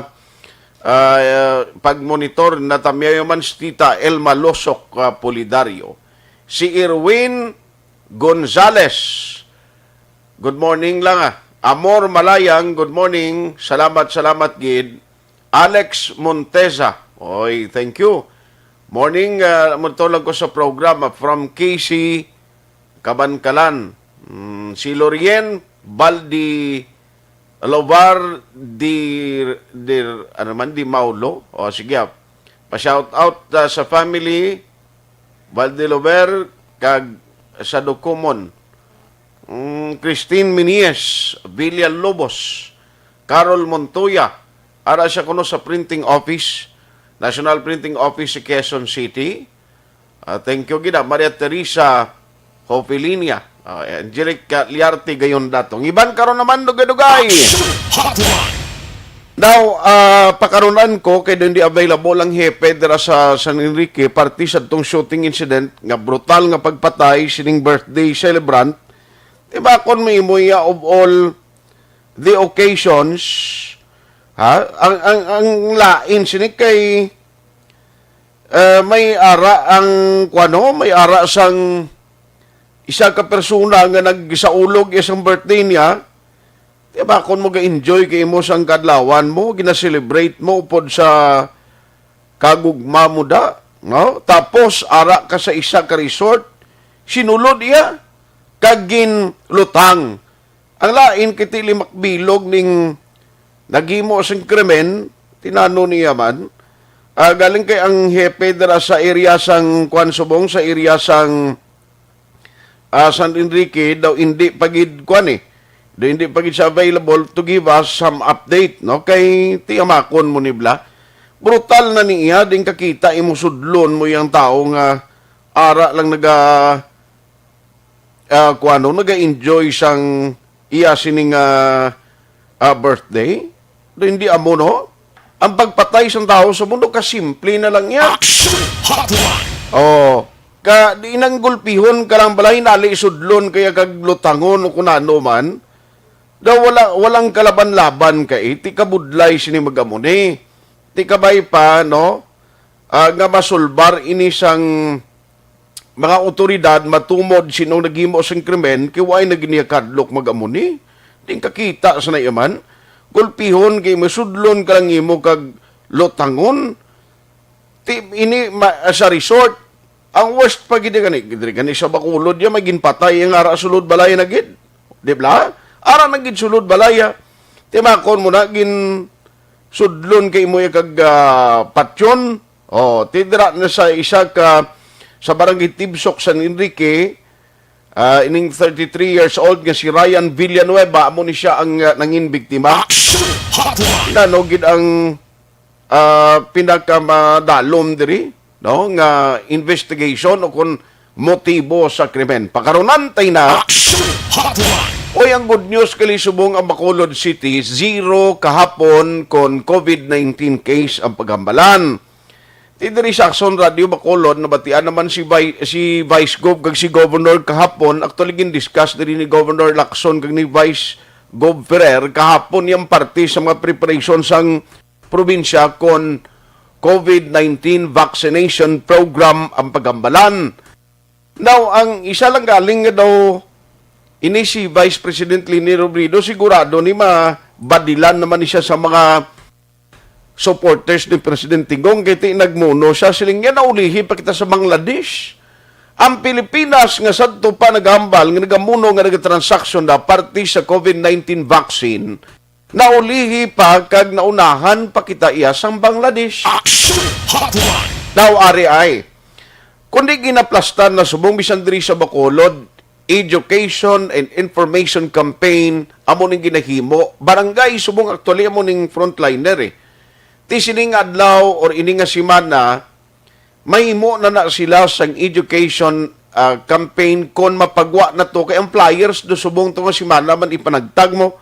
pagmonitor na tamyayo man si Tita Elma Losok Polidario. Si Irwin Gonzales. Good morning lang Amor Malayang, good morning. Salamat gid. Alex Monteza. Oy, thank you. Morning, monitor lang ko sa program from KC Kabankalan. Si Lorien Baldi Lovar di Maulo. Sige. Pa-shout out sa family Valdelover kag sa Dokumon. Christine Minies, Villalobos, Carol Montoya. Ara siya kuno sa printing office, National Printing Office sa Quezon City. Thank you gida. Maria Teresa Hopelinia. Angelic Liarte gayon datong. Iban karon naman dugay-dugay. Now, pakaronan ko kay hindi available ang hepe dira sa San Enrique party sa tong shooting incident nga brutal nga pagpatay sining birthday celebrant. Diba kon may imuya of all the occasions ang lain sinig kay may ara ang may ara sang isa ka persona nga nagsaulog isang birthday niya, diba, kung mo ga-enjoy kay mo sang kadlawan mo, gina-celebrate mo upod sa kagugma mo da, no? Tapos ara ka sa isa ka resort, sinulod iya kagin lutang. Ang lain kiti limak bilog ning naghimo sing krimen, tinano niya man. Galing kay ang hepe dara sa area sang Juan Subong, sa area sang San Enrique daw hindi pagid kuan daw hindi pagid siya available to give us some update, no? Kay tiyamakon mo nibla. Brutal na niya din kakita imo sudlon mo yang tao nga ara lang naga-enjoy sang iya sining birthday. Do hindi amo no? Ang pagpatay sang tao sa mundo kasimple na lang yan. Oh, di nang gulpihon ka lang balay nali sudlon kaya kaglutangon o kunano man. Daw walang kalaban-laban kay ti kabudlay sini magamuni. Ti kabay pa no nga masulbar ini sang mga otoridad matumod sinong naghimo sang krimen kay way naginiakadlok magamuni. Ting kakita sa nayaman. Gulpihon kay masudlon ka lang imo kag lotangon. Ini sa resort. Ang worst pa gid gani sa Bacolod ya magin patay ang ara sulod balay na gid. Di ba? Ara na gid sulod balaya. Timakon mo na gin sudlon kay imo kag patyon. Oh, tidra na sa isa ka sa barangay Tibsok San Enrique. Ining 33 years old nga si Ryan Villanueva amo ni siya ang nangin biktima. Nanogid ang pinakamadalom diri no nga investigation o kung motibo sa krimen. Pakarunantay na. Oy, ang good news kali subong ang Bacolod City, 0 kahapon kon COVID-19 case ang paghambalan. Tidiri sa Aksyon Radio Bacolod, nabatian naman si Vice Gov kag si Governor kahapon. Actually, gin-discuss diri ni Governor Lacson kag ni Vice Gov Ferrer kahapon yung parte sa mga preparation sang probinsya kon COVID-19 vaccination program ang pagambalan. Now, ang isa lang galing nga daw ini si Vice President Lini Robredo, sigurado ni mabadilan naman siya sa mga supporters ni President Tigong kaya nagmuno siya siling yan naulihi pa kita sa Bangladesh. Ang Pilipinas nga sadto pa nagambal nga nagamuno nga nagatransaksyon na parte sa COVID-19 vaccine naulihi pa kag naunahan pa kita iya sang Bangladesh. Now RI kundi ginaplastan na subong bisan diri sa Bacolod education and information campaign amo ning ginahimo barangay subong actually amo ning frontliner ti sining adlaw or ini nga semana mahimo na sila sang education campaign kon mapagwa na to kay ang flyers do subong to nga semana man ipanagtag mo.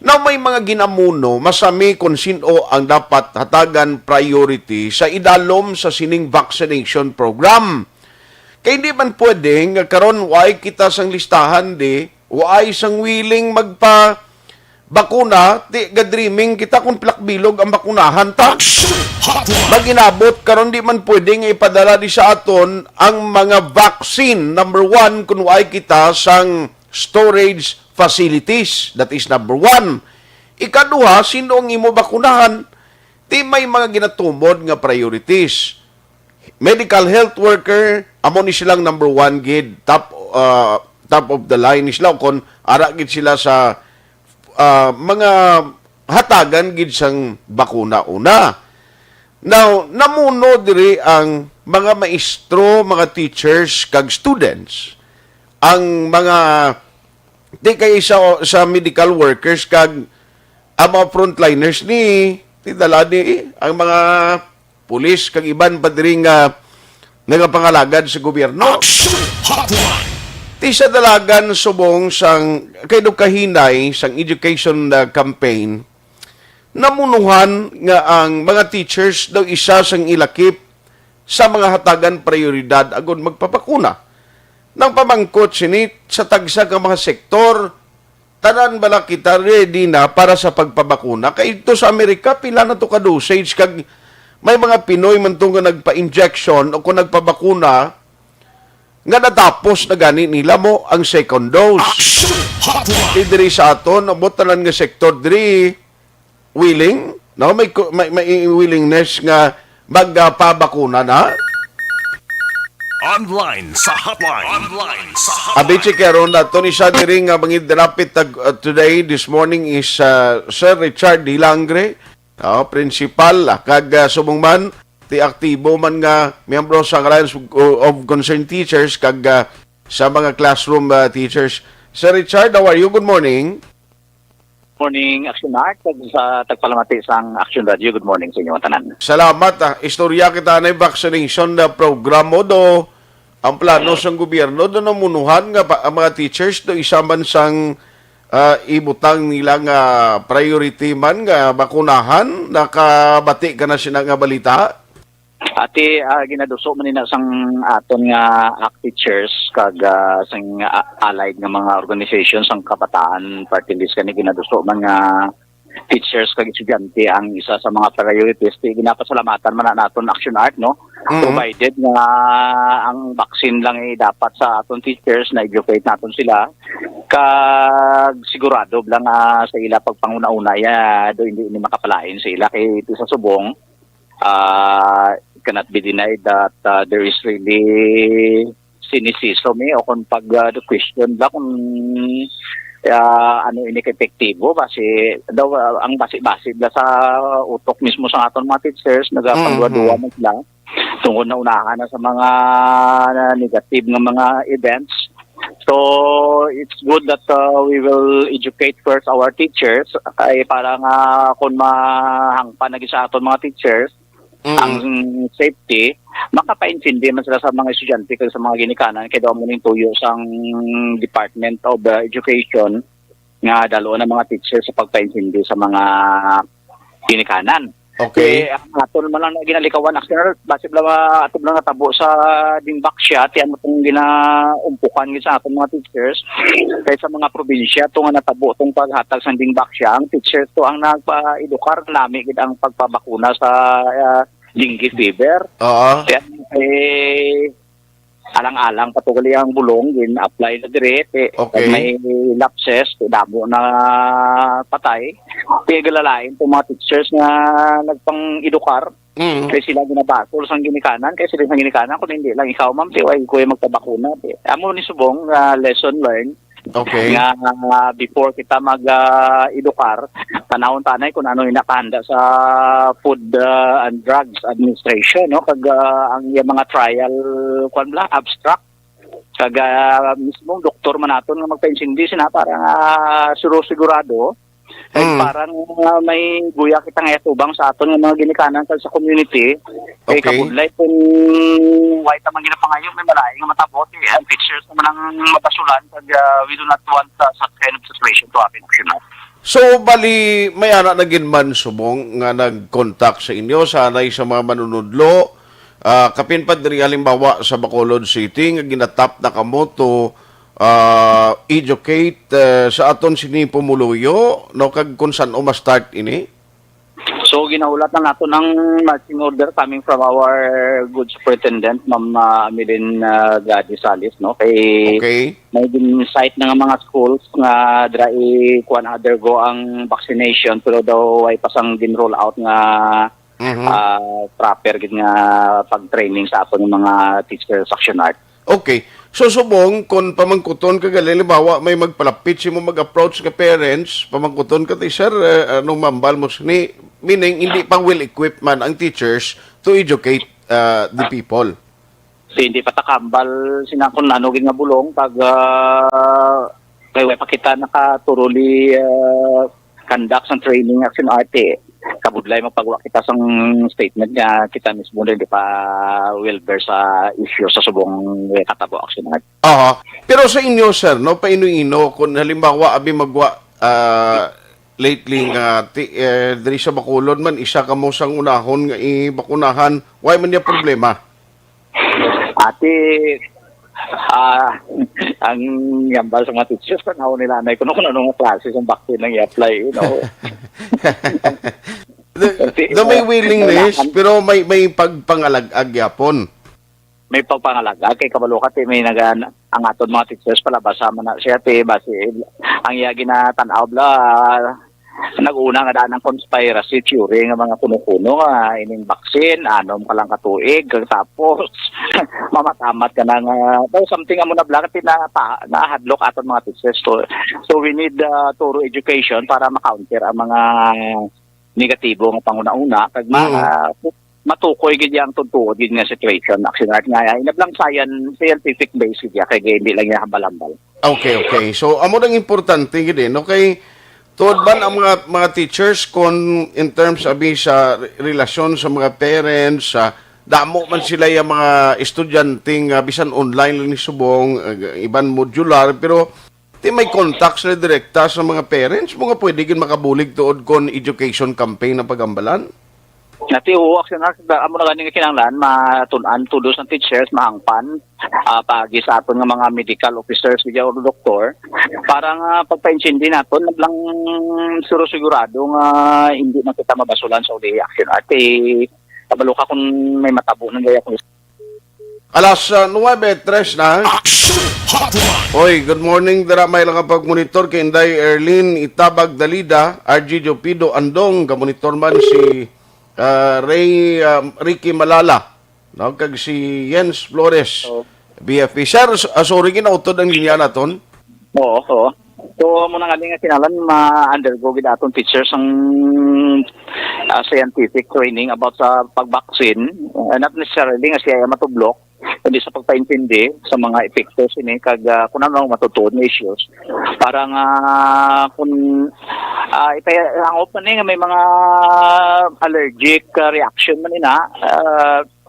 Now may mga ginamuno masami kung sino ang dapat hatagan priority sa idalom sa sining vaccination program. Kaya hindi man pwedeng karon why kita sang listahan why sang willing bakuna, gadreaming kita kung plakbilog ang bakunahan ta. Maginabot, karon di man pwedeng ipadala di sa aton ang mga vaccine. Number 1, kung why kita sang storage facilities. That is number 1. Ikaduha, sino ang imo bakunahan? Di may mga ginatumod nga priorities. Medical health worker, amo ni silang number 1 gid. Top of the line ni sila. Kung ara gid sila sa mga hatagan gid sang bakuna una. Now, namuno diri ang mga maestro, mga teachers, kag students. Ang mga di kay sa medical workers kag ang mga frontliners ni tidala ni ang mga pulis kag iban pa diri nga nagapangalagad sa gobyerno. Ti sa dalagan subong sang kay kahinay sang education campaign namunuhan nga ang mga teachers daw isa sang ilakip sa mga hatagan prioridad agon magpapakuna. Nang pamangkot sinit sa tagsa ka mga sektor, tanan bala kita ready na para sa pagpabakuna. Kay ito sa Amerika, pila na to ka dosage kag may mga Pinoy man to nga nagpa-injection o kung nagpabakuna nga natapos na gani nila mo ang second dose. Diri sa aton, abot tanan nga sektor diri willing, no? May willingness nga magpabakuna na. Online sa hotline. Online sa hotline. Abichi karon nato ni siya diri nga bangid rapid today this morning is Sir Richard Dilangre, principal kag subong ti aktibo man nga miyembro sa Alliance of Concerned Teachers kag sa mga classroom teachers. Sir Richard, how are you? Good morning. Morning, Aksyon Art. Sa tagpalamati sang Aksyon Radio. Good morning sa inyo, tanan. Salamat. Istorya kita na vaccination na program mo do. Ang plano sa gobyerno do namunuhan nga ang mga teachers do isa man sang ibutang nila nga priority man nga bakunahan. Nakabati ka na sila nga balita? Ati, ginaduso man nila sang aton nga teachers kag sang allied nga mga organizations sang kabataan party list kani ginaduso man nga teachers kag estudyante ang isa sa mga priorities. Ginapasalamatan man naton Action Art, no? Provided nga ang vaccine lang ay dapat sa aton teachers na educate naton sila kag sigurado lang sa ila pagpanguna-una ya do hindi makapalain sa ila kay ito sa subong cannot be denied that there is really cynicism o kung pag the question ba kung ano ini epektibo base daw ang base sa utok mismo sa aton mga teachers nagapagduwa na sila tungkol na unahan na sa mga negative ng mga events. So it's good that we will educate first our teachers ay para nga kung mahangpan na sa aton mga teachers ang safety, makapaintindi man sila sa mga estudyante kag sa mga ginikanan kay daw mo ning tuyo sang Department of Education nga dalo na mga teachers sa pagpaintindi sa mga ginikanan. Okay. Aton man lang ginalikawan actually base bla aton lang natabo sa dingbak siya tiyan mo tong ginaumpukan gid sa aton mga teachers kay sa mga probinsya tong natabo tong paghatag sa dingbak siya ang teachers to ang nagpa-edukar nami gid ang pagpabakuna sa dengue fever. Alang-alang patugali ang bulong din apply na dire may lapses damo na patay galalain po mga teachers nga nagpang-edukar kaya sila ginabasol sang ginikanan kaya sila sang ginikanan kung hindi lang ikaw ma'am kuya magpabakuna amo ni subong lesson learned nga before kita mag-edukar tanawon tanay kung ano yung nakahanda sa Food and Drugs Administration no kag ang mga trial abstract kag mismong doktor man naton nga magpa-insindi sina para sigurado parang may guya kita nga tubang sa aton nga mga ginikanan sa community kay kabudlay kung white man ginapangayo may malaing nga matabot ang pictures naman ang mabasulan kag we do not want such kind of situation to happen. So bali may anak na ginman subong nga nag-contact sa inyo sanay sa mga manunudlo kapin pa diri halimbawa sa Bacolod City nga ginatap na kamo to educate sa aton sini pumuluyo no kag kung saan ma-start ini. So ginahulat na nato ng marching order coming from our good superintendent Ma'am Amelin Gadi Salis no kay may site na nga mga schools nga drai kuan undergo ang vaccination pero daw ay pasang din-roll out nga proper gid nga pag-training sa aton mga teachers Action Art. Okay. So subong kung pamangkuton ka halimbawa may magpalapit si mo mag-approach ka parents pamangkuton ka sir anong mambal mo ni meaning hindi pa well equipped man ang teachers to educate the people. Hindi pa takambal sinakon ano gid nga bulong pag kay way pakita nakaturuli conduct ang training Action Art kabudlay magpagawa kita sang statement nga kita mismo din di pa will bear sa issue sa subong katabo Action Art. Pero sa inyo sir no paino-ino kung halimbawa abi magwa lately nga diri sa Bacolod man isa ka mo sang unahon nga ibakunahan why man niya problema? Ang yambal sa mga teachers panahon nila na kung ano klase ng vaccine nang i-apply The may willingness pero may pagpangalag-ag yapon. May pagpangalag-ag kay kabalukat may ang aton mga teachers palabas sama na siya base ang iya ginatanaw bla nag-una nga daan ng conspiracy theory nga mga kuno-kuno nga ining vaccine, anom ka lang katuig, tapos mamatamat ka na nga, something nga mo na black, nahadlok aton mga teachers. So we need thorough education para ma-counter ang mga negatibo nga panguna-una, kag matukoy gid yang tuntuod gid nga situation action art nga inablang scientific basis ya kay hindi lang ya hambal-hambal. Okay. So amo nang importante gid okay. Tuod ba ang mga teachers kon in terms abi sa relasyon sa mga parents sa damo man sila yung mga estudyante bisan online lang ni subong iban modular pero di may contact sila direkta sa mga parents mga pwede gid makabulig tuod kon education campaign na pagambalan. Nati action art amo na ganing kinahanglan matun-an tudos ng teachers mahangpan pagi sa aton nga mga medical officers o doktor para nga pagpaintindi naton naglang sigurado nga hindi na kita mabasulan sa uli action art kabalo ka kung may matabo ng gaya kung Alas 9:03 na. Oy, good morning dara may lang pag-monitor kay Inday Erlin Itabag Dalida, RG Jopido Andong, ka-monitor man si Ricky Malala, no? Kag si Jens Flores, BFP. Sir, sorry, ginautod ang linya naton? Oo. So, muna nga nga kinalan ma-undergo gid aton teachers ang scientific training about sa pag-vaccine. Not necessarily nga siya matublok, kundi sa pagpaintindi sa mga epekto sini kag kung ano matutuod nga issues. Para nga kung ang open nga may mga allergic reaction man ina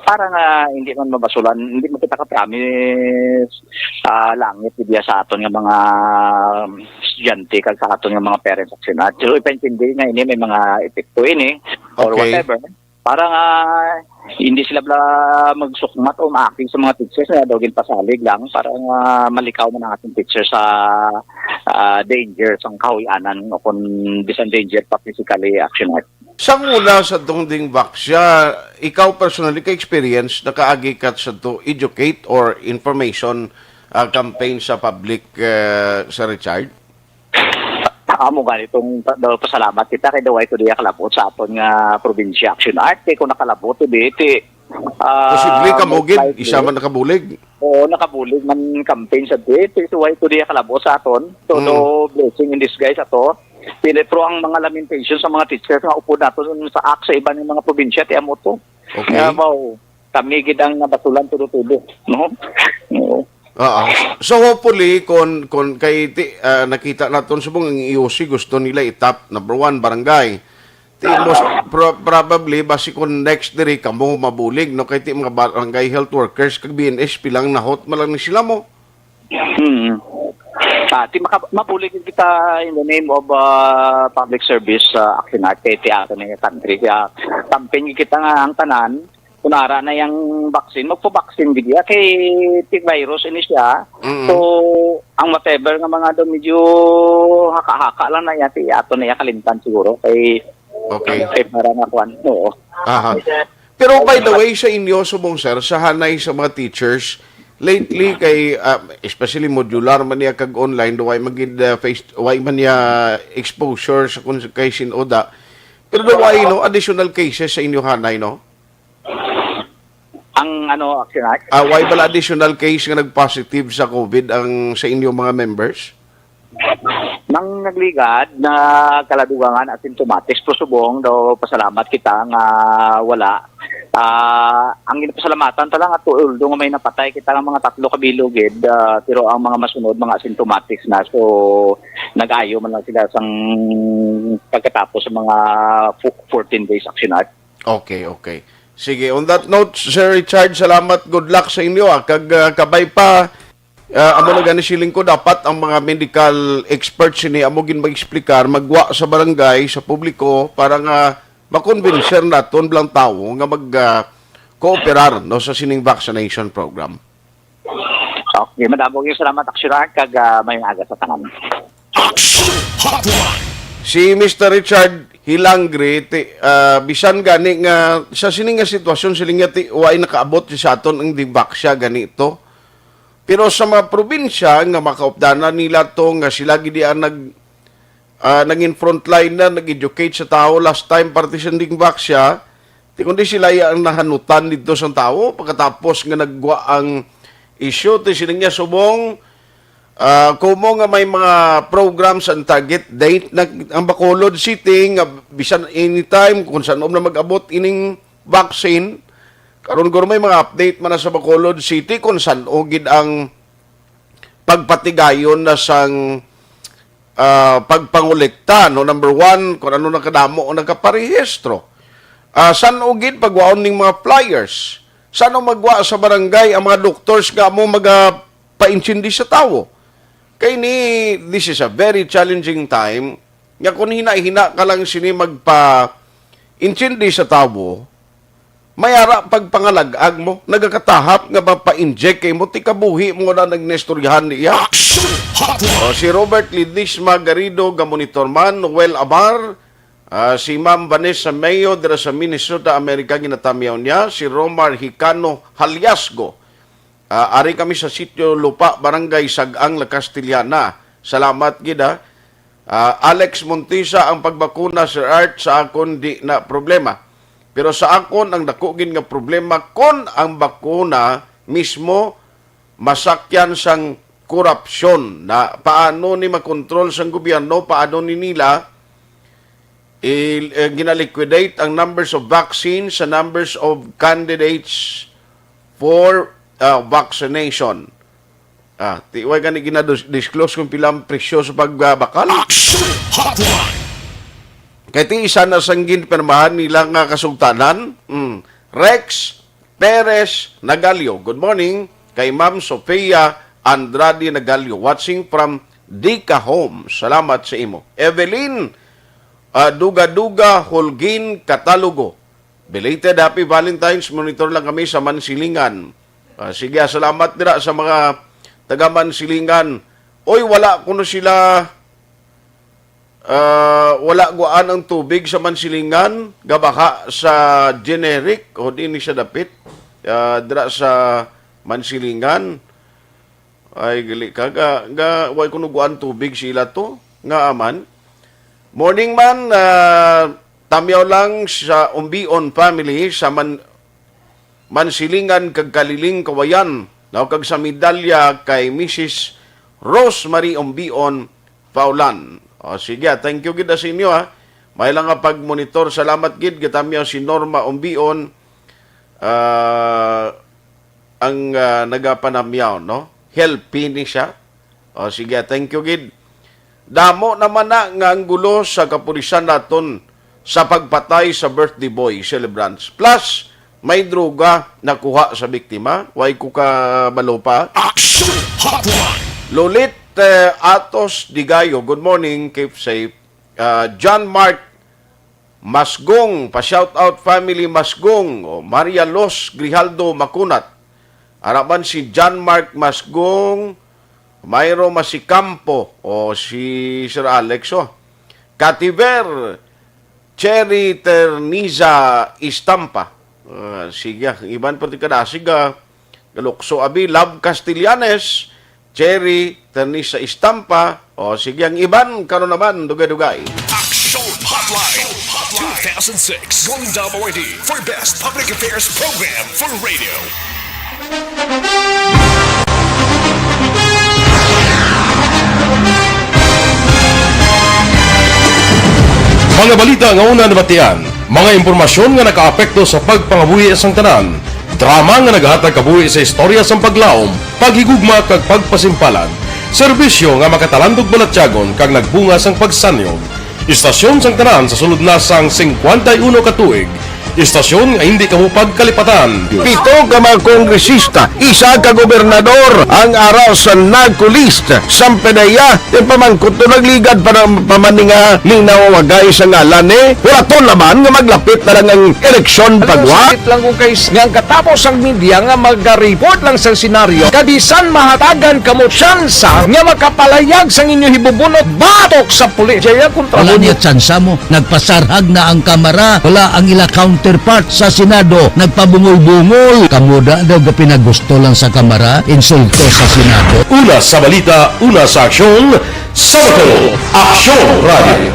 para nga hindi man mabasulan, hindi mo kita ka-promise langit diya sa aton nga mga estudyante kag sa aton nga mga parents action at so ipaintindi nga ini may mga epekto ini or whatever para nga hindi sila magsukmat o maaking sa mga teachers na daw pasalig lang para nga malikaw mo ng ating teachers sa danger sa kahuyanan o kung bisan danger pa physically action art. Sa mula sa ding vaksya, ikaw personally ka-experience nakaagi ka sa to educate or information campaign sa public sa Richard? Amo ganitong pasalamat kita kay daway to diya kalabot sa aton nga probinsya action art kung nakalabot to di posible ka mo gid isa man nakabulig. Oo, nakabulig man campaign sa di daway to diya kalabot sa aton. So no blessing in disguise ato. Pero ang mga lamentation sa mga teachers nga upo nato sa sa iban ng mga probinsya ti amo to. Okay. Kami gid ang nabatulan tudo-tudo, no? Oo. So hopefully kung kay nakita naton subong ang IOC gusto nila itap number 1 barangay. Most probably basi kung next diri kamo mabulig no kay ti mga barangay health workers kag BNSP lang nahot man lang ni sila mo. Mabulig kita in the name of public service action art kay ato nga country kaya campaign kita nga ang tanan kunara na yung vaccine, magpo-vaccine bigya kay virus ini siya. So, ang whatever nga mga daw medyo haka-haka lang na yati, ato na kalimtan siguro. Kay para nga kuwan. Oo. Pero by the way, sa inyo, subong sir, sa hanay sa mga teachers, lately kay, especially modular man niya kag online, do ay magid why man niya exposure sa kay sinoda. Pero do ay additional cases sa inyo hanay, no? Ang action art? Why bala additional case nga nag-positive sa COVID ang sa inyong mga members? Nang nagligad na kaladugangan at symptomatics prosubong daw pasalamat kita nga wala. Ang ginapasalamatan talang at tuol do nga may napatay kita nga mga 3 kabilogid pero ang mga masunod mga symptomatics na so nag-ayo man lang sila sang pagkatapos sa mga 14 days action art. Okay. Sige, on that note, Sir Richard, salamat, good luck sa inyo. Kag kabay pa, amo na gani siling ko, dapat ang mga medical experts ni amo gin mag-explikar, magwa sa barangay, sa publiko, para nga makonvincer naton blang tao nga mag-cooperar no, sa sining vaccination program. Okay, madamo yung salamat, Aksyon art, kag may aga sa tanan. Si Mr. Richard Hilangre, bisan gani nga sa sining nga sitwasyon siling nga way nakaabot sa aton ang dibaksya ganito. Pero sa mga probinsya nga makaupdanan nila to nga sila gid naging frontline na, nag-educate sa tao. Last time, partition ding back siya. Di kundi sila ang nahanutan dito sa tao. Pagkatapos nga nagwa ang issue, ti sining niya subong, kumo nga may mga programs ang target date na ang Bacolod City nga bisan anytime kung saan na mag-abot ining vaccine. Karon guro may mga update man na sa Bacolod City kung saan gid ang pagpatigayon na sang pagpangolekta. No? Number one, kung ano nakadamo o nakaparehistro. Saan gid pagwaon ning mga flyers? Saan magwa sa barangay ang mga doctors nga mo pa-intindi sa tao? Kay ni, this is a very challenging time. Nga kung hina-hina ka lang sini magpa-intindi sa tao, mayara pagpangalagag mo, nagakatahap nga mapa-inject kay mo, tikabuhi mo na nagnestoryahan niya. Si Robert Lidisma Garrido, gamonitor man, Noel Amar, si Ma'am Vanessa Mayo, dira sa Minnesota, Amerika, ginatamiyaw niya, si Romar Hicano Haliasgo, ari kami sa Sitio Lupa, Barangay Sagang, La Castellana. Salamat gida. Alex Montisa, ang pagbakuna Sir Art sa akon di na problema. Pero sa akon ang dakugin nga problema kon ang bakuna mismo masakyan sang korupsyon na paano ni makontrol sang gobyerno, paano ni nila ginaliquidate ang numbers of vaccines sa numbers of candidates for vaccination. Tiway gani gina-disclose kung pilang presyo sa pagbabakal. Kaya ti isa na sanggin permahan nila nga kasultanan. Rex Perez Nagalio. Good morning kay Ma'am Sofia Andrade Nagalio. Watching from Dika Home. Salamat sa imo. Evelyn Duga-Duga Holguin Catalogo. Belated Happy Valentine's. Monitor lang kami sa Mansilingan. Sige, salamat dira sa mga taga Mansilingan. Oy, wala kuno sila wala guaan ang tubig sa Mansilingan, gabaha sa generic o di ni siya dapit dira sa Mansilingan. Ay gali ka ga way kuno guaan tubig sila to nga aman. Morning man, tamyaw lang sa Umbion family sa Mansilingan kag Kaliling Kawayan. Now kag sa medalya kay Mrs. Rosemary Umbion Paulan. O sige, thank you gid sa inyo ha. May lang nga pag-monitor. Salamat gid gitamyaw si Norma Umbion ang nagapanamyaw, no? Helpin ni siya. O sige, thank you gid. Damo naman na nga ang gulo sa kapulisan naton sa pagpatay sa birthday boy celebrants. Plus, may droga nakuha sa biktima. Way ko ka balopa. Action Hotline! Lolit Atos Digayo, good morning, keep safe. John Mark Masgong, pa-shout out family Masgong. Maria Los Grijaldo Makunat. Araban si John Mark Masgong, Mayro Masicampo, o si Sir Alex, Kativer Cherry Terniza Istampa. Sige, iban pati kadasiga. Galukso abi, Love Castellanes, Cherry Terniza Istampa. O sige, ang iban, karon naman, dugay-dugay. Action Hotline 2006 Golden Dome Award for Best Public Affairs Program for Radio. Mga balita nga una nabatian, mga impormasyon nga nakaapekto sa pagpangabuhi sang tanan, drama nga nagahatag kabuhi sa istorya sang paglaom, paghigugma kag pagpasimpalan, serbisyo nga makatalandog balatyagon kag nagbunga sang pagsanyog, istasyon sang tanan sa sulod na sang 51 ka tuig, istasyon nga hindi kamupag kalipatan. Pito ka mga kongresista, isa ka gobernador ang araw sa nagkulist sa pedaya yung pamangkot to nagligad para pamaninga ninawagay sa ngalan wala to naman nga maglapit na lang ang eleksyon pagwa. Sakit lang ko guys nga katapos ang media nga mag-report lang sa senaryo kabisan mahatagan kamo tsansa nga makapalayag sa inyo hibubunot batok sa pulis. Jaya kontra Wala niya tsansa mo, nagpasarhag na ang kamera, wala ang ila count counterpart sa Senado nagpabungol-bungol. Kamuda daw ga pinagusto lang sa Kamara, insulto sa Senado. Una sa balita, una sa aksyon, sa Bacolod, Aksyon Radio.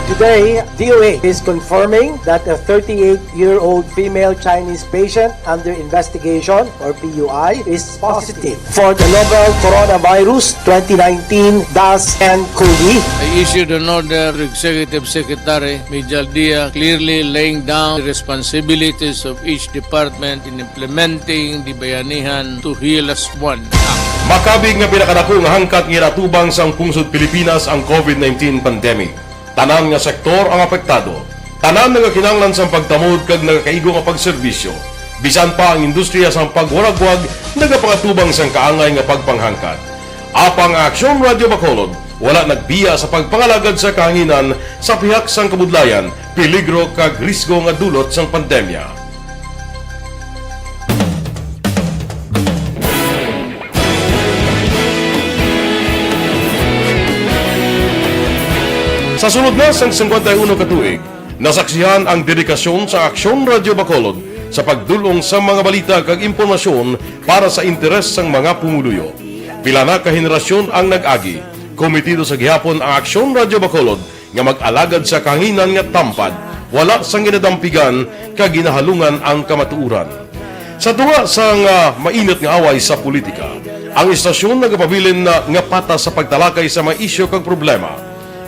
Today, DOA is confirming that a 38-year-old female Chinese patient under investigation, or PUI, is positive for the novel coronavirus 2019-nCoV. I issued an order to Executive Secretary Major Dia clearly laying down the responsibilities of each department in implementing the Bayanihan to Heal as One Act. Makabig nga pinakadako nga hangkat nga natubang sang pungsod Pilipinas ang COVID-19 pandemic. Tanan nga sektor ang apektado. Tanan nga kinahanglan sang pagtamod kag nagakaigo nga pagserbisyo. Bisan pa ang industriya sang pagwaragwag nagapangatubang sang kaangay nga pagpanghangkat. Apang Aksyon Radio Bacolod wala nagbiya sa pagpangalagad sa kahanginan sa pihak sang kabudlayan, peligro kag risgo nga dulot sang pandemya. Sa sunod na sang 51 katuig, nasaksihan ang dedikasyon sa Aksyon Radio Bacolod sa pagdulong sa mga balita kag impormasyon para sa interes sang mga pumuluyo. Pila na ka henerasyon ang nag-agi, komitido sa gihapon ang Aksyon Radio Bacolod nga mag-alagad sa kahanginan nga tampad, wala sang ginadampigan kag ginahalungan ang kamatuuran. Sa tunga sang mainit nga away sa politika, ang istasyon nagapabilin na nga patas sa pagtalakay sa mga isyu kag problema.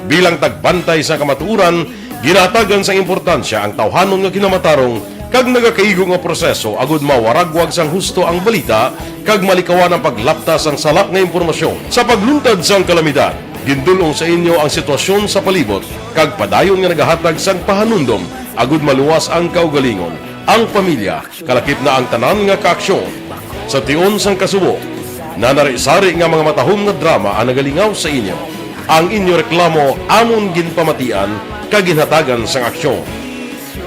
Bilang tagbantay sa kamatuuran, ginatagan sa importansya ang tawhanon nga kinamatarong kag nagakaigo nga proseso agud mawaragwag sang husto ang balita kag malikawan ang paglaptas ang salak nga impormasyon. Sa pagluntad sang kalamidad, gindulong sa inyo ang sitwasyon sa palibot kag padayon nga nagahatag sang pahanundom agud maluwas ang kaugalingon, ang pamilya, kalakip na ang tanan nga kaaksyon. Sa tion sang kasubo, nanari-sari nga mga matahom nga drama ang nagalingaw sa inyo. Ang inyo reklamo amon ginpamatian kag ginhatagan sang aksyon.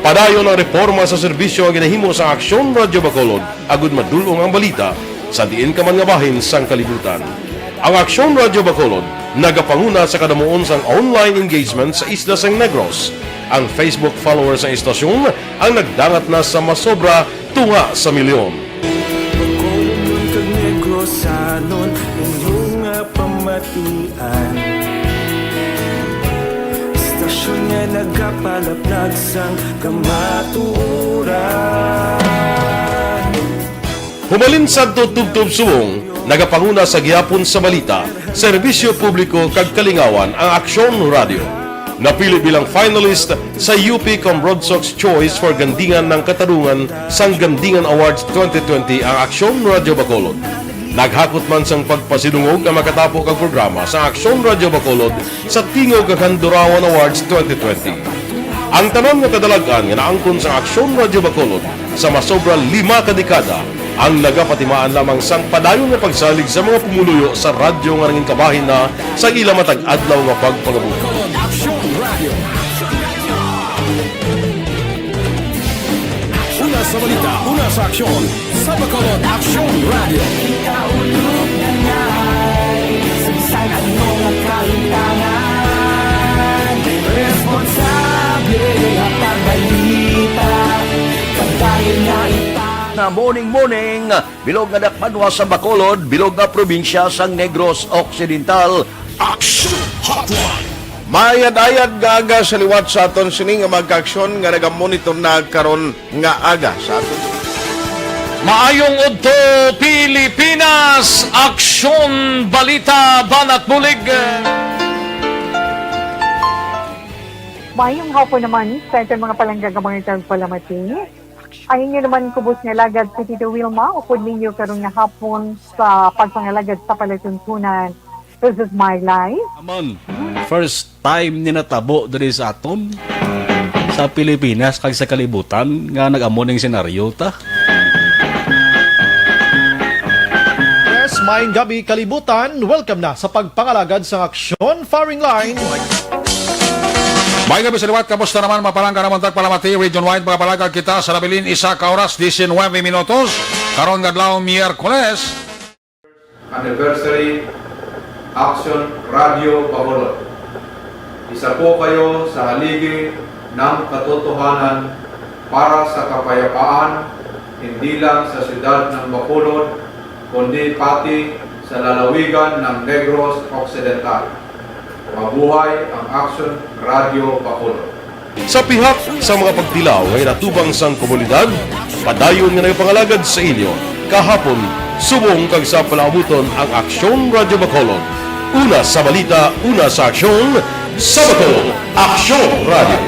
Padayon ang reforma sa serbisyo ang ginahimo sa Aksyon Radio Bacolod agud madulong ang balita sa diin ka man nga bahin sang kalibutan. Ang Aksyon Radio Bacolod nagapanguna sa kadamuon sang online engagement sa isla sang Negros. Ang Facebook followers sa istasyon ang nagdangat na sa masobra tunga sa milyon. Bacolod kag Negros anon inyong pamatian. Nga nagapalaplag sang kamatuuran. Humalin sa tutubtub suwong, nagapanguna sa gihapon sa balita, serbisyo publiko kag kalingawan ang Aksyon Radio. Napili bilang finalist sa UP Broad Sox Choice for Gandingan ng Katarungan sang Gandingan Awards 2020 ang Aksyon Radio Bacolod. Naghakot man sang pagpasidungog ang makatapo kang programa sa Aksyon Radio Bacolod sa Tingog kag Handurawan Awards 2020. Ang tanan nga kadalagan nga naangkon sa Aksyon Radio Bacolod sa masobra 5 ka dekada ang nagapatimaan lamang sang padayon nga pagsalig sa mga pumuluyo sa radyo nga nangin kabahin na sa ila matag adlaw nga pagpangabuhi. Una sa balita, una sa aksyon, sa Bacolod Aksyon Radio. Ikaulog na ngay, sabisan ano nga kahintangan, responsable ang pagbalita, kagaya nga na morning, bilog nga dakmadwa sa Bacolod, bilog nga probinsya sang Negros Occidental. Aksyon Hotline. Mayad-ayad nga aga sa liwat sa aton sini nga magkaaksyon nga nagamonitor na karon nga aga sa aton. Maayong udto Pilipinas, Aksyon Balita Banat Bulig. Mayong hapon naman sa ito mga palanggagamang palamati. Ay inyo naman kubos nga lagad sa Tito Wilma, upod ninyo karon nga hapon sa pagpangalagad sa palatuntunan. This is my life. Amon, first time ni natabo diri sa aton sa Pilipinas kag sa kalibutan nga nag-amon ning senaryo ta. Yes, maayong gabi kalibutan. Welcome na sa pagpangalagad sa Aksyon Firing Line. May gabi sa liwat, kamusta naman mapalangga naman tagpalamati, region-wide mga palagag kita sa Rabilin, isa ka oras, 19 minutos, karon gadlaw Miyerkules. Anniversary Aksyon Radio Bacolod. Isa po kayo sa haligi ng katotohanan para sa kapayapaan, hindi lang sa siyudad ng Bacolod, kundi pati sa lalawigan ng Negros Occidental. Mabuhay ang Aksyon Radio Bacolod. Sa pihak sa mga pagtilaw ay natubang sang komunidad, padayon nga nagpangalagad sa inyo. Kahapon, subong kag sa palaabuton ang Aksyon Radio Bacolod. Una sa balita, una sa aksyon, sa Bacolod, Aksyon Radio.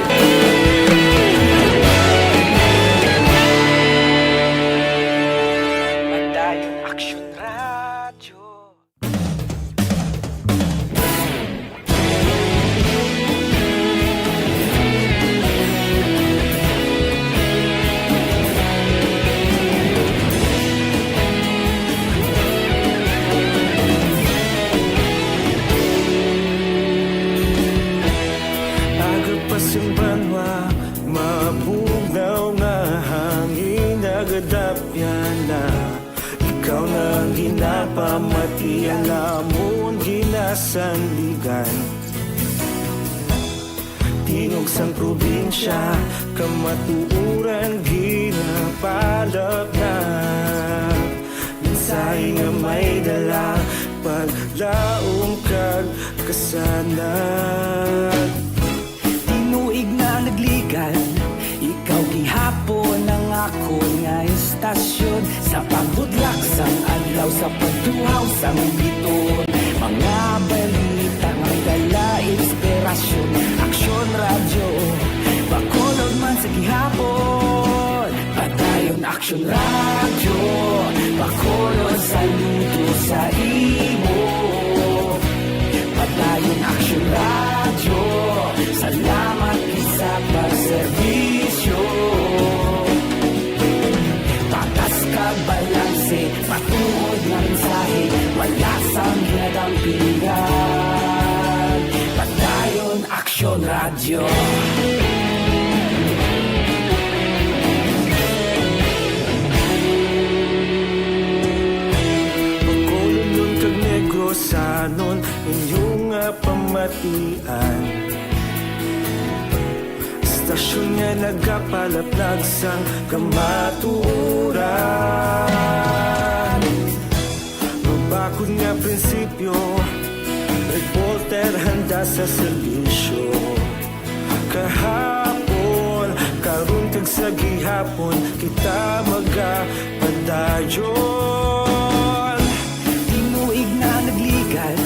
Ikaw na ginapamati ang amon ginasandigan. Tingog sang probinsya, kamatuuran ginapalap na. Minsay nga may dala, paglaong kag kasanag. Tinuig na nagligan, ikaw gihapon ang ako nga istasyon. Sa pagbudlak sang adlaw, sa pagtuhaw sang biton. Mga balita may dala inspirasyon. Aksyon Radio, Bacolod man sa gihapon. Padayon Aksyon Radio, Bacolod saludo sa imo. Padayon Aksyon Radio, salamat sa pagserbisyo. Patas kag balanse, patuod na mensahe, wala sang ginadampingan. Padayon Aksyon Radio. Bacolod nun kag Negros anon inyong pamatian. Stasyon nga nagapalaplag sang kamaturan. Mabakod nga prinsipyo, reporter handa sa serbisyo. Kahapon, karon kag sa gihapon, kita magapadayon. Tinuig na nagligan,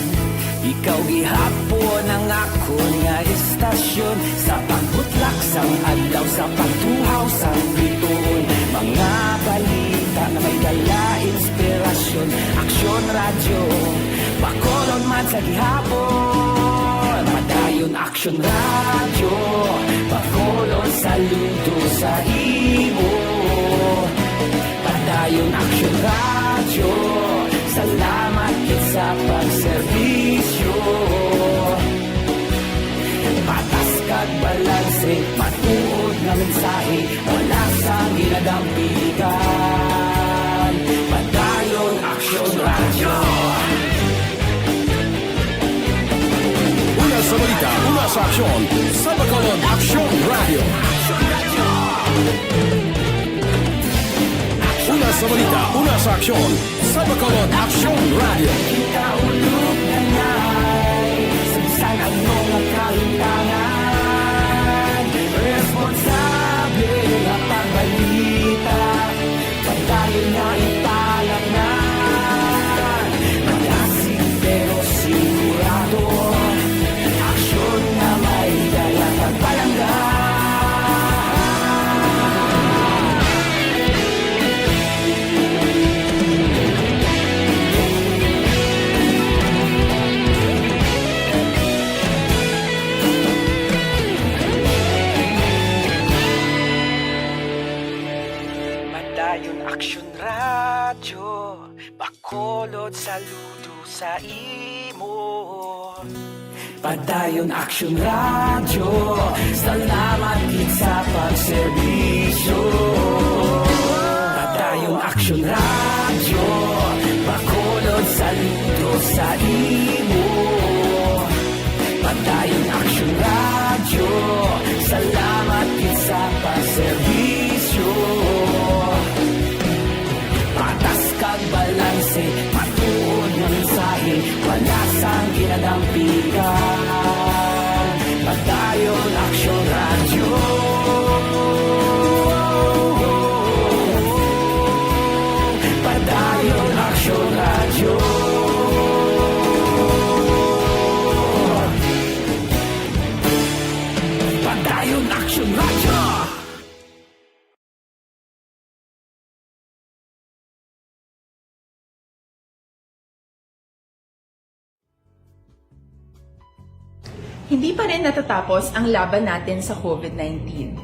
ikaw gihapon ang ako nga istasyon. Sa pagbutlak sang adlaw, sa pagtuhaw sang biton. Mga balita na may dala inspirasyon. Aksyon Radio, Bacolod man sa gihapon. Padayon Aksyon Radio, Bacolod saludo sa imo. Padayon Aksyon Radio, salamat kit sa pagserbisyo. Patas kag balanse, matuod na mensahe, wala sang ginadampigan. Padayon Aksyon Radio. Una sa balita, una sa aksyon, sa Bacolod Aksyon Radio. Una sa balita, una sa aksyon, sa Bacolod Aksyon Radio. Ikaulog na na'y sabisan ang mga kalintangan. Responsable na pagbalita, pagdayon na ipalag na. Magasig pero sigurado, aksyon na may dala pagpalanggan. Padayon Aksyon Radio, Bacolod saludo sa imo. Padayon Aksyon Radio, salamat kit sa pagserbisyo. Padayon Aksyon Radio, Bacolod saludo sa imo. Padayon Aksyon Radio, salamat kinadampikan. Padayon Aksyon Radio. Padayon Aksyon Radio. Padayon Aksyon Radio. Hindi pa rin natatapos ang laban natin sa COVID-19.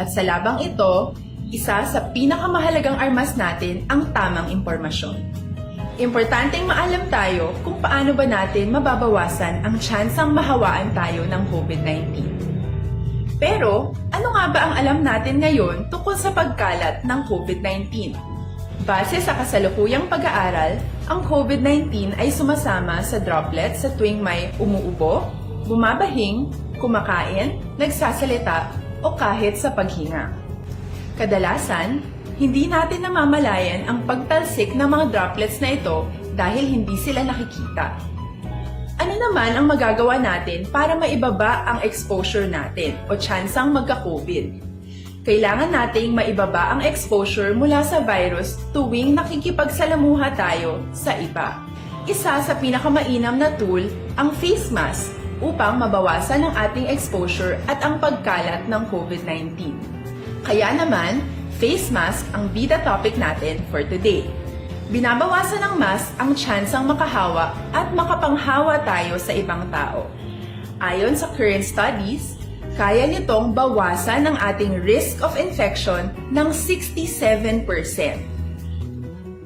At sa labang ito, isa sa pinakamahalagang armas natin ang tamang impormasyon. Importanteng maalam tayo kung paano ba natin mababawasan ang tsansang mahawaan tayo ng COVID-19. Pero, ano nga ba ang alam natin ngayon tungkol sa pagkalat ng COVID-19? Base sa kasalukuyang pag-aaral, ang COVID-19 ay sumasama sa droplets sa tuwing may umuubo, bumabahing, kumakain, nagsasalita, o kahit sa paghinga. Kadalasan, hindi natin namamalayan ang pagtalsik ng mga droplets na ito dahil hindi sila nakikita. Ano naman ang magagawa natin para maibaba ang exposure natin o tsansang magka-COVID? Kailangan nating maibaba ang exposure mula sa virus tuwing nakikipagsalamuha tayo sa iba. Isa sa pinakamainam na tool ang face mask upang mabawasan ang ating exposure at ang pagkalat ng COVID-19. Kaya naman, face mask ang bida topic natin for today. Binabawasan ng mask ang tsansang makahawa at makapanghawa tayo sa ibang tao. Ayon sa current studies, kaya nitong bawasan ang ating risk of infection ng 67%.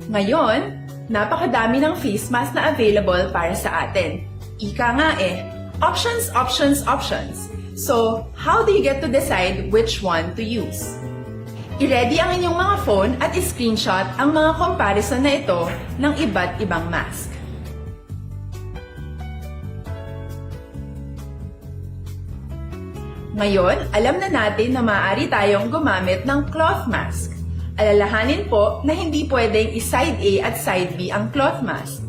Ngayon, napakadami ng face mask na available para sa atin. Ika nga options, options, options. So, how do you get to decide which one to use? I-ready ang inyong mga phone at i-screenshot ang mga comparison na ito ng iba't ibang mask. Ngayon, alam na natin na maaari tayong gumamit ng cloth mask. Alalahanin po na hindi pwedeng i-side A at side B ang cloth mask.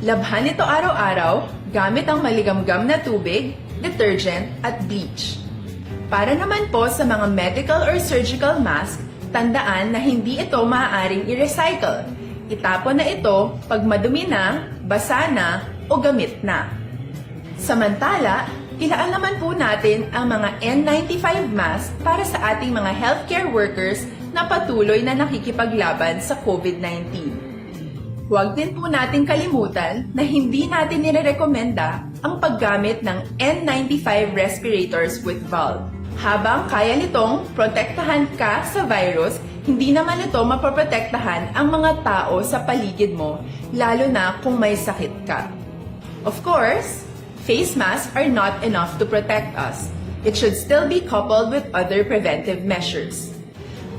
Labhan ito araw-araw gamit ang maligamgam na tubig, detergent at bleach. Para naman po sa mga medical or surgical mask, tandaan na hindi ito maaaring i-recycle. Itapon na ito pag madumi na, basa na o gamit na. Samantala, ilaan naman po natin ang mga N95 mask para sa ating mga healthcare workers na patuloy na nakikipaglaban sa COVID-19. Huwag din po natin kalimutan na hindi natin nirerekomenda ang paggamit ng N95 respirators with valve. Habang kaya nitong protektahan ka sa virus, hindi naman ito mapoprotektahan ang mga tao sa paligid mo, lalo na kung may sakit ka. Of course, face masks are not enough to protect us. It should still be coupled with other preventive measures.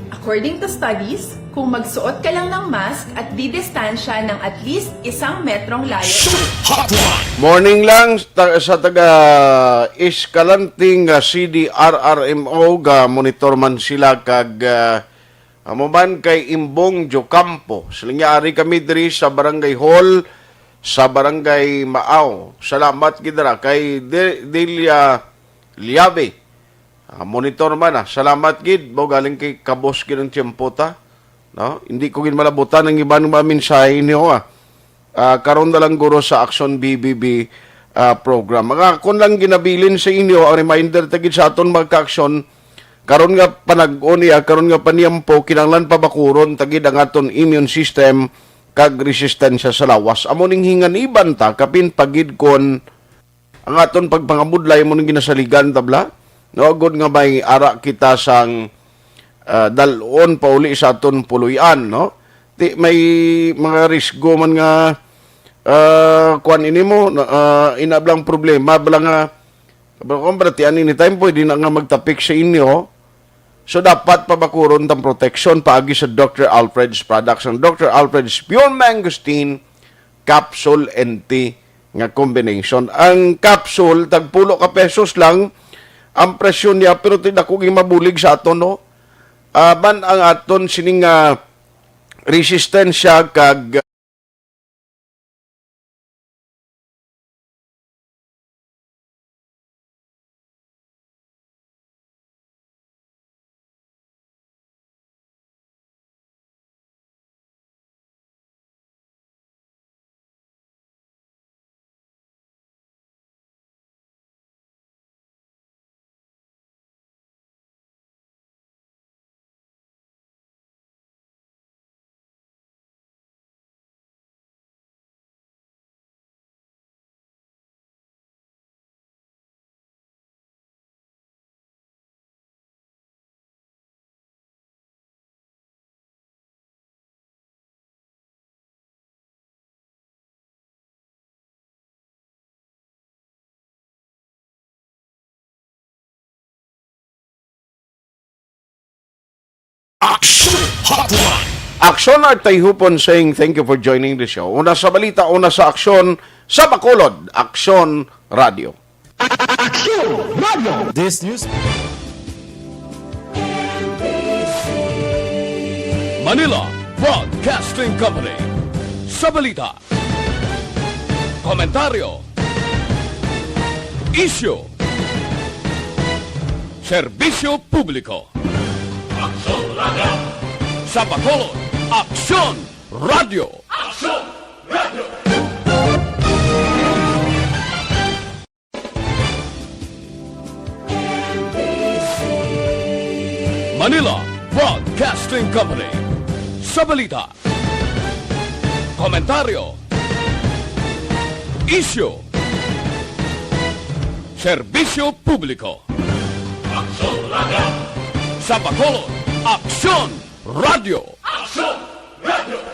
According to studies, kung magsuot ka lang ng mask at didistansya ng at least 1 metrong layo... Morning lang sa taga Iskalanting CDRRMO ga monitor man sila kag amuban kay Imbong Jocampo. Silingyari kami diri sa Barangay Hall sa Barangay Maaw. Salamat gidra kay Delia Liabe. Monitor man Salamat gid bo galing kay kabos gid ng tiyempo ta. No? Hindi ko gid malabutan ang iba ng mga mensahe niyo karon na lang guro sa Aksyon BBB program. Mga kon lang ginabilin sa inyo ang reminder tagid sa aton magka-aksyon karon nga panag-on karon nga paniyampo kinahanglan pa bakuron tagid ang aton immune system kag resistensya sa lawas. Amo ning hinganiban ta kapin pagid kon ang aton pagpangabudlay mo ning ginasaligan tabla. No good nga may ara kita sang dalon pauli sa aton puluyan, no? Di may mga risgo man nga kuan ini mo inablang problema bala nga berarti ani ni time pwede na nga magtapik sa inyo. So dapat pabakuron tang protection paagi sa Dr. Alfred's products. Ang Dr. Alfred's Pure Mangosteen Capsule and Tea nga combination. Ang capsule tag 10 ka pesos lang ang presyo niya pero tidak ko mabulig sa aton, no? Ban ang aton sining resistensya kag Hotline. Aksyon at Tayhopon saying thank you for joining the show. Una sa balita, una sa aksyon sa Bacolod, Aksyon Radio. Aksyon Radio. This news. Manila Broadcasting Company. Sa balita, komentaryo, issue, serbisyo publiko. Aksyon Radio. Sa Bacolod, Aksyon Radio. Aksyon Radio. Manila Broadcasting Company. Sa balita, komentaryo, issue, serbisyo publiko. Aksyon Radio. Sa Bacolod, Aksyon Radio. Aksyon Radio.